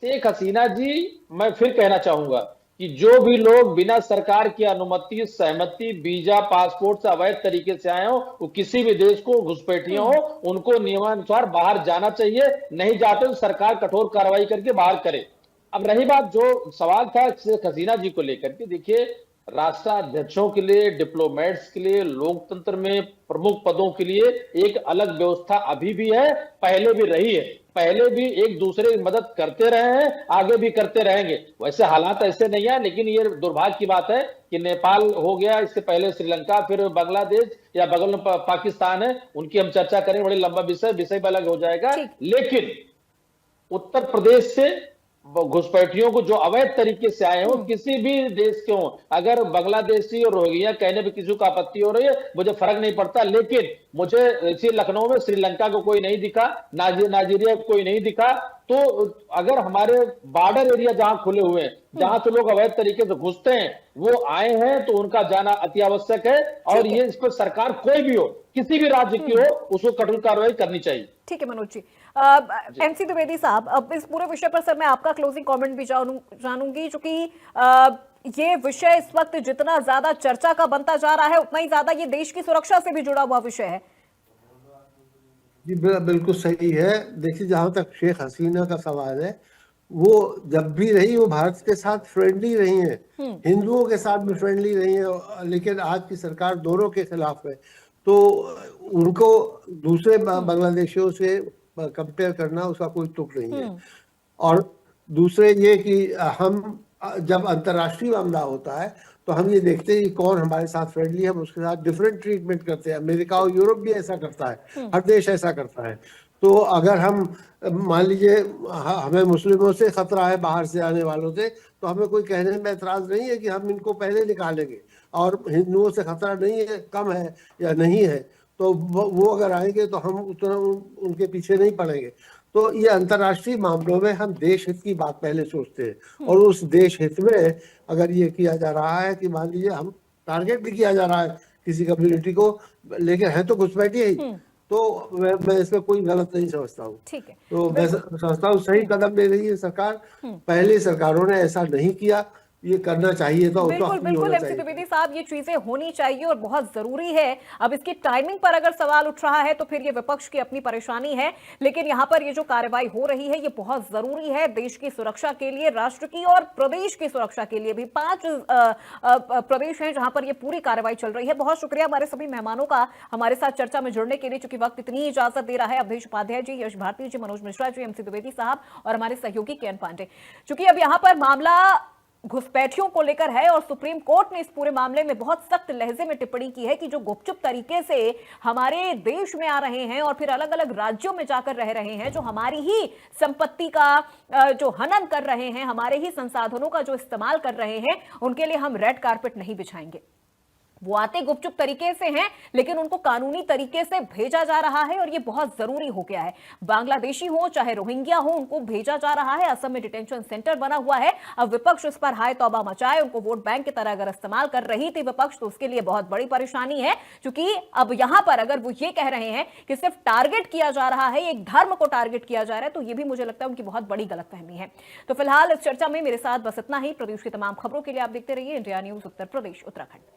शेख हसीना जी, मैं फिर कहना चाहूंगा कि जो भी लोग बिना सरकार की अनुमति, सहमति, वीजा, पासपोर्ट से अवैध तरीके से आए हो, वो किसी भी देश को घुसपैठिए हो, उनको नियमानुसार बाहर जाना चाहिए। नहीं जाते तो सरकार कठोर कार्रवाई करके बाहर करे। अब रही बात जो सवाल था शेख हसीना जी को लेकर के, देखिए राष्ट्राध्यक्षों के लिए, डिप्लोमेट्स के लिए, लोकतंत्र में प्रमुख पदों के लिए एक अलग व्यवस्था अभी भी है, पहले भी रही है। पहले भी एक दूसरे की मदद करते रहे हैं, आगे भी करते रहेंगे। वैसे हालात ऐसे नहीं है, लेकिन ये दुर्भाग्य की बात है कि नेपाल हो गया, इससे पहले श्रीलंका, फिर बांग्लादेश या बगल में पाकिस्तान है, उनकी हम चर्चा करें, बड़े लंबा विषय भी अलग हो जाएगा। लेकिन उत्तर प्रदेश से घुसपैठियों को जो अवैध तरीके से आए हो, किसी भी देश के हो, अगर बांग्लादेशी और रोहिंग्या कहने पे किसी को आपत्ति हो रही है, मुझे फर्क नहीं पड़ता। लेकिन मुझे इसी लखनऊ में श्रीलंका को कोई नहीं दिखा, नाइजीरिया को कोई नहीं दिखा। तो अगर हमारे बॉर्डर एरिया जहां खुले हुए हैं, जहां से लोग अवैध तरीके से घुसते हैं, वो आए हैं, तो उनका जाना अति आवश्यक है। और ये इस पर सरकार कोई भी हो, किसी भी राज्य की हो, उसको कठोर कार्रवाई करनी चाहिए। ठीक है मनोज जी। एमसी द्विवेदी साहब, अब इस पूरे विषय पर सर मैं आपका क्लोजिंग कमेंट भी जानूंगी, क्योंकि ये विषय इस वक्त जितना ज्यादा चर्चा का बनता जा रहा है, उतना ही ज्यादा ये देश की सुरक्षा से भी जुड़ा हुआ विषय है। जी बिल्कुल सही है। देखिए, जहां तक शेख हसीना का सवाल है, वो जब भी रही वो भारत के साथ फ्रेंडली रही है, हिंदुओं के साथ भी फ्रेंडली रही है, लेकिन आज की सरकार दोनों के खिलाफ है। तो उनको दूसरे बांग्लादेशियों से कंपेयर करना उसका कोई तुक नहीं है। और दूसरे ये कि हम जब अंतर्राष्ट्रीय मामला होता है तो हम ये देखते हैं कि कौन हमारे साथ फ्रेंडली है, हम उसके साथ डिफरेंट ट्रीटमेंट करते हैं। अमेरिका और यूरोप भी ऐसा करता है, हर देश ऐसा करता है। तो अगर हम मान लीजिए हमें मुस्लिमों से खतरा है, बाहर से आने वालों से, तो हमें कोई कहने में एतराज नहीं है कि हम इनको पहले निकालेंगे। और हिंदुओं से खतरा नहीं है, कम है या नहीं है, तो वो अगर आएंगे तो हम उतना उनके पीछे नहीं पड़ेंगे। तो ये अंतर्राष्ट्रीय मामलों में हम देश हित की बात पहले सोचते हैं, और उस देश हित में अगर ये किया जा रहा है कि मान लीजिए हम टारगेट भी किया जा रहा है किसी कम्युनिटी को, लेकिन है तो घुसपैठिए ही, तो मैं इसमें कोई गलत नहीं समझता हूँ। ठीक है, तो मैं समझता हूँ सही कदम ले रही है सरकार। पहले सरकारों ने ऐसा नहीं किया, ये करना चाहिए था। बिल्कुल बिल्कुल एमसी द्विवेदी साहब, ये चीजें होनी चाहिए और बहुत जरूरी है। अब इसकी टाइमिंग पर अगर सवाल उठ रहा है तो फिर ये विपक्ष की अपनी परेशानी है, लेकिन यहाँ पर ये जो कार्रवाई हो रही है ये बहुत जरूरी है देश की सुरक्षा के लिए, राष्ट्र की और प्रदेश की सुरक्षा के लिए भी। 5 प्रदेश हैं जहां पर ये पूरी कार्रवाई चल रही है। बहुत शुक्रिया हमारे सभी मेहमानों का हमारे साथ चर्चा में जुड़ने के लिए, चूंकि वक्त इतनी ही इजाजत दे रहा है। अवधेश उपाध्याय जी, यश भारती जी, मनोज मिश्रा जी, एमसी द्विवेदी साहब और हमारे सहयोगी केएन पांडे। चूंकि अब यहाँ पर मामला घुसपैठियों को लेकर है और सुप्रीम कोर्ट ने इस पूरे मामले में बहुत सख्त लहजे में टिप्पणी की है कि जो गुपचुप तरीके से हमारे देश में आ रहे हैं और फिर अलग अलग राज्यों में जाकर रह रहे हैं, जो हमारी ही संपत्ति का जो हनन कर रहे हैं, हमारे ही संसाधनों का जो इस्तेमाल कर रहे हैं, उनके लिए हम रेड कारपेट नहीं बिछाएंगे। वो आते गुपचुप तरीके से हैं, लेकिन उनको कानूनी तरीके से भेजा जा रहा है और ये बहुत जरूरी हो गया है। बांग्लादेशी हो चाहे रोहिंग्या हो, उनको भेजा जा रहा है। असम में डिटेंशन सेंटर बना हुआ है। अब विपक्ष इस पर हाय तौबा मचाए, उनको वोट बैंक की तरह अगर इस्तेमाल कर रही थी विपक्ष, तो उसके लिए बहुत बड़ी परेशानी है, क्योंकि अब यहां पर अगर वो ये कह रहे हैं कि सिर्फ टारगेट किया जा रहा है, एक धर्म को टारगेट किया जा रहा है, तो ये भी मुझे लगता है उनकी बहुत बड़ी गलतफहमी है। तो फिलहाल इस चर्चा में मेरे साथ बस इतना ही। प्रदेश की तमाम खबरों के लिए आप देखते रहिए इंडिया न्यूज उत्तर प्रदेश उत्तराखंड।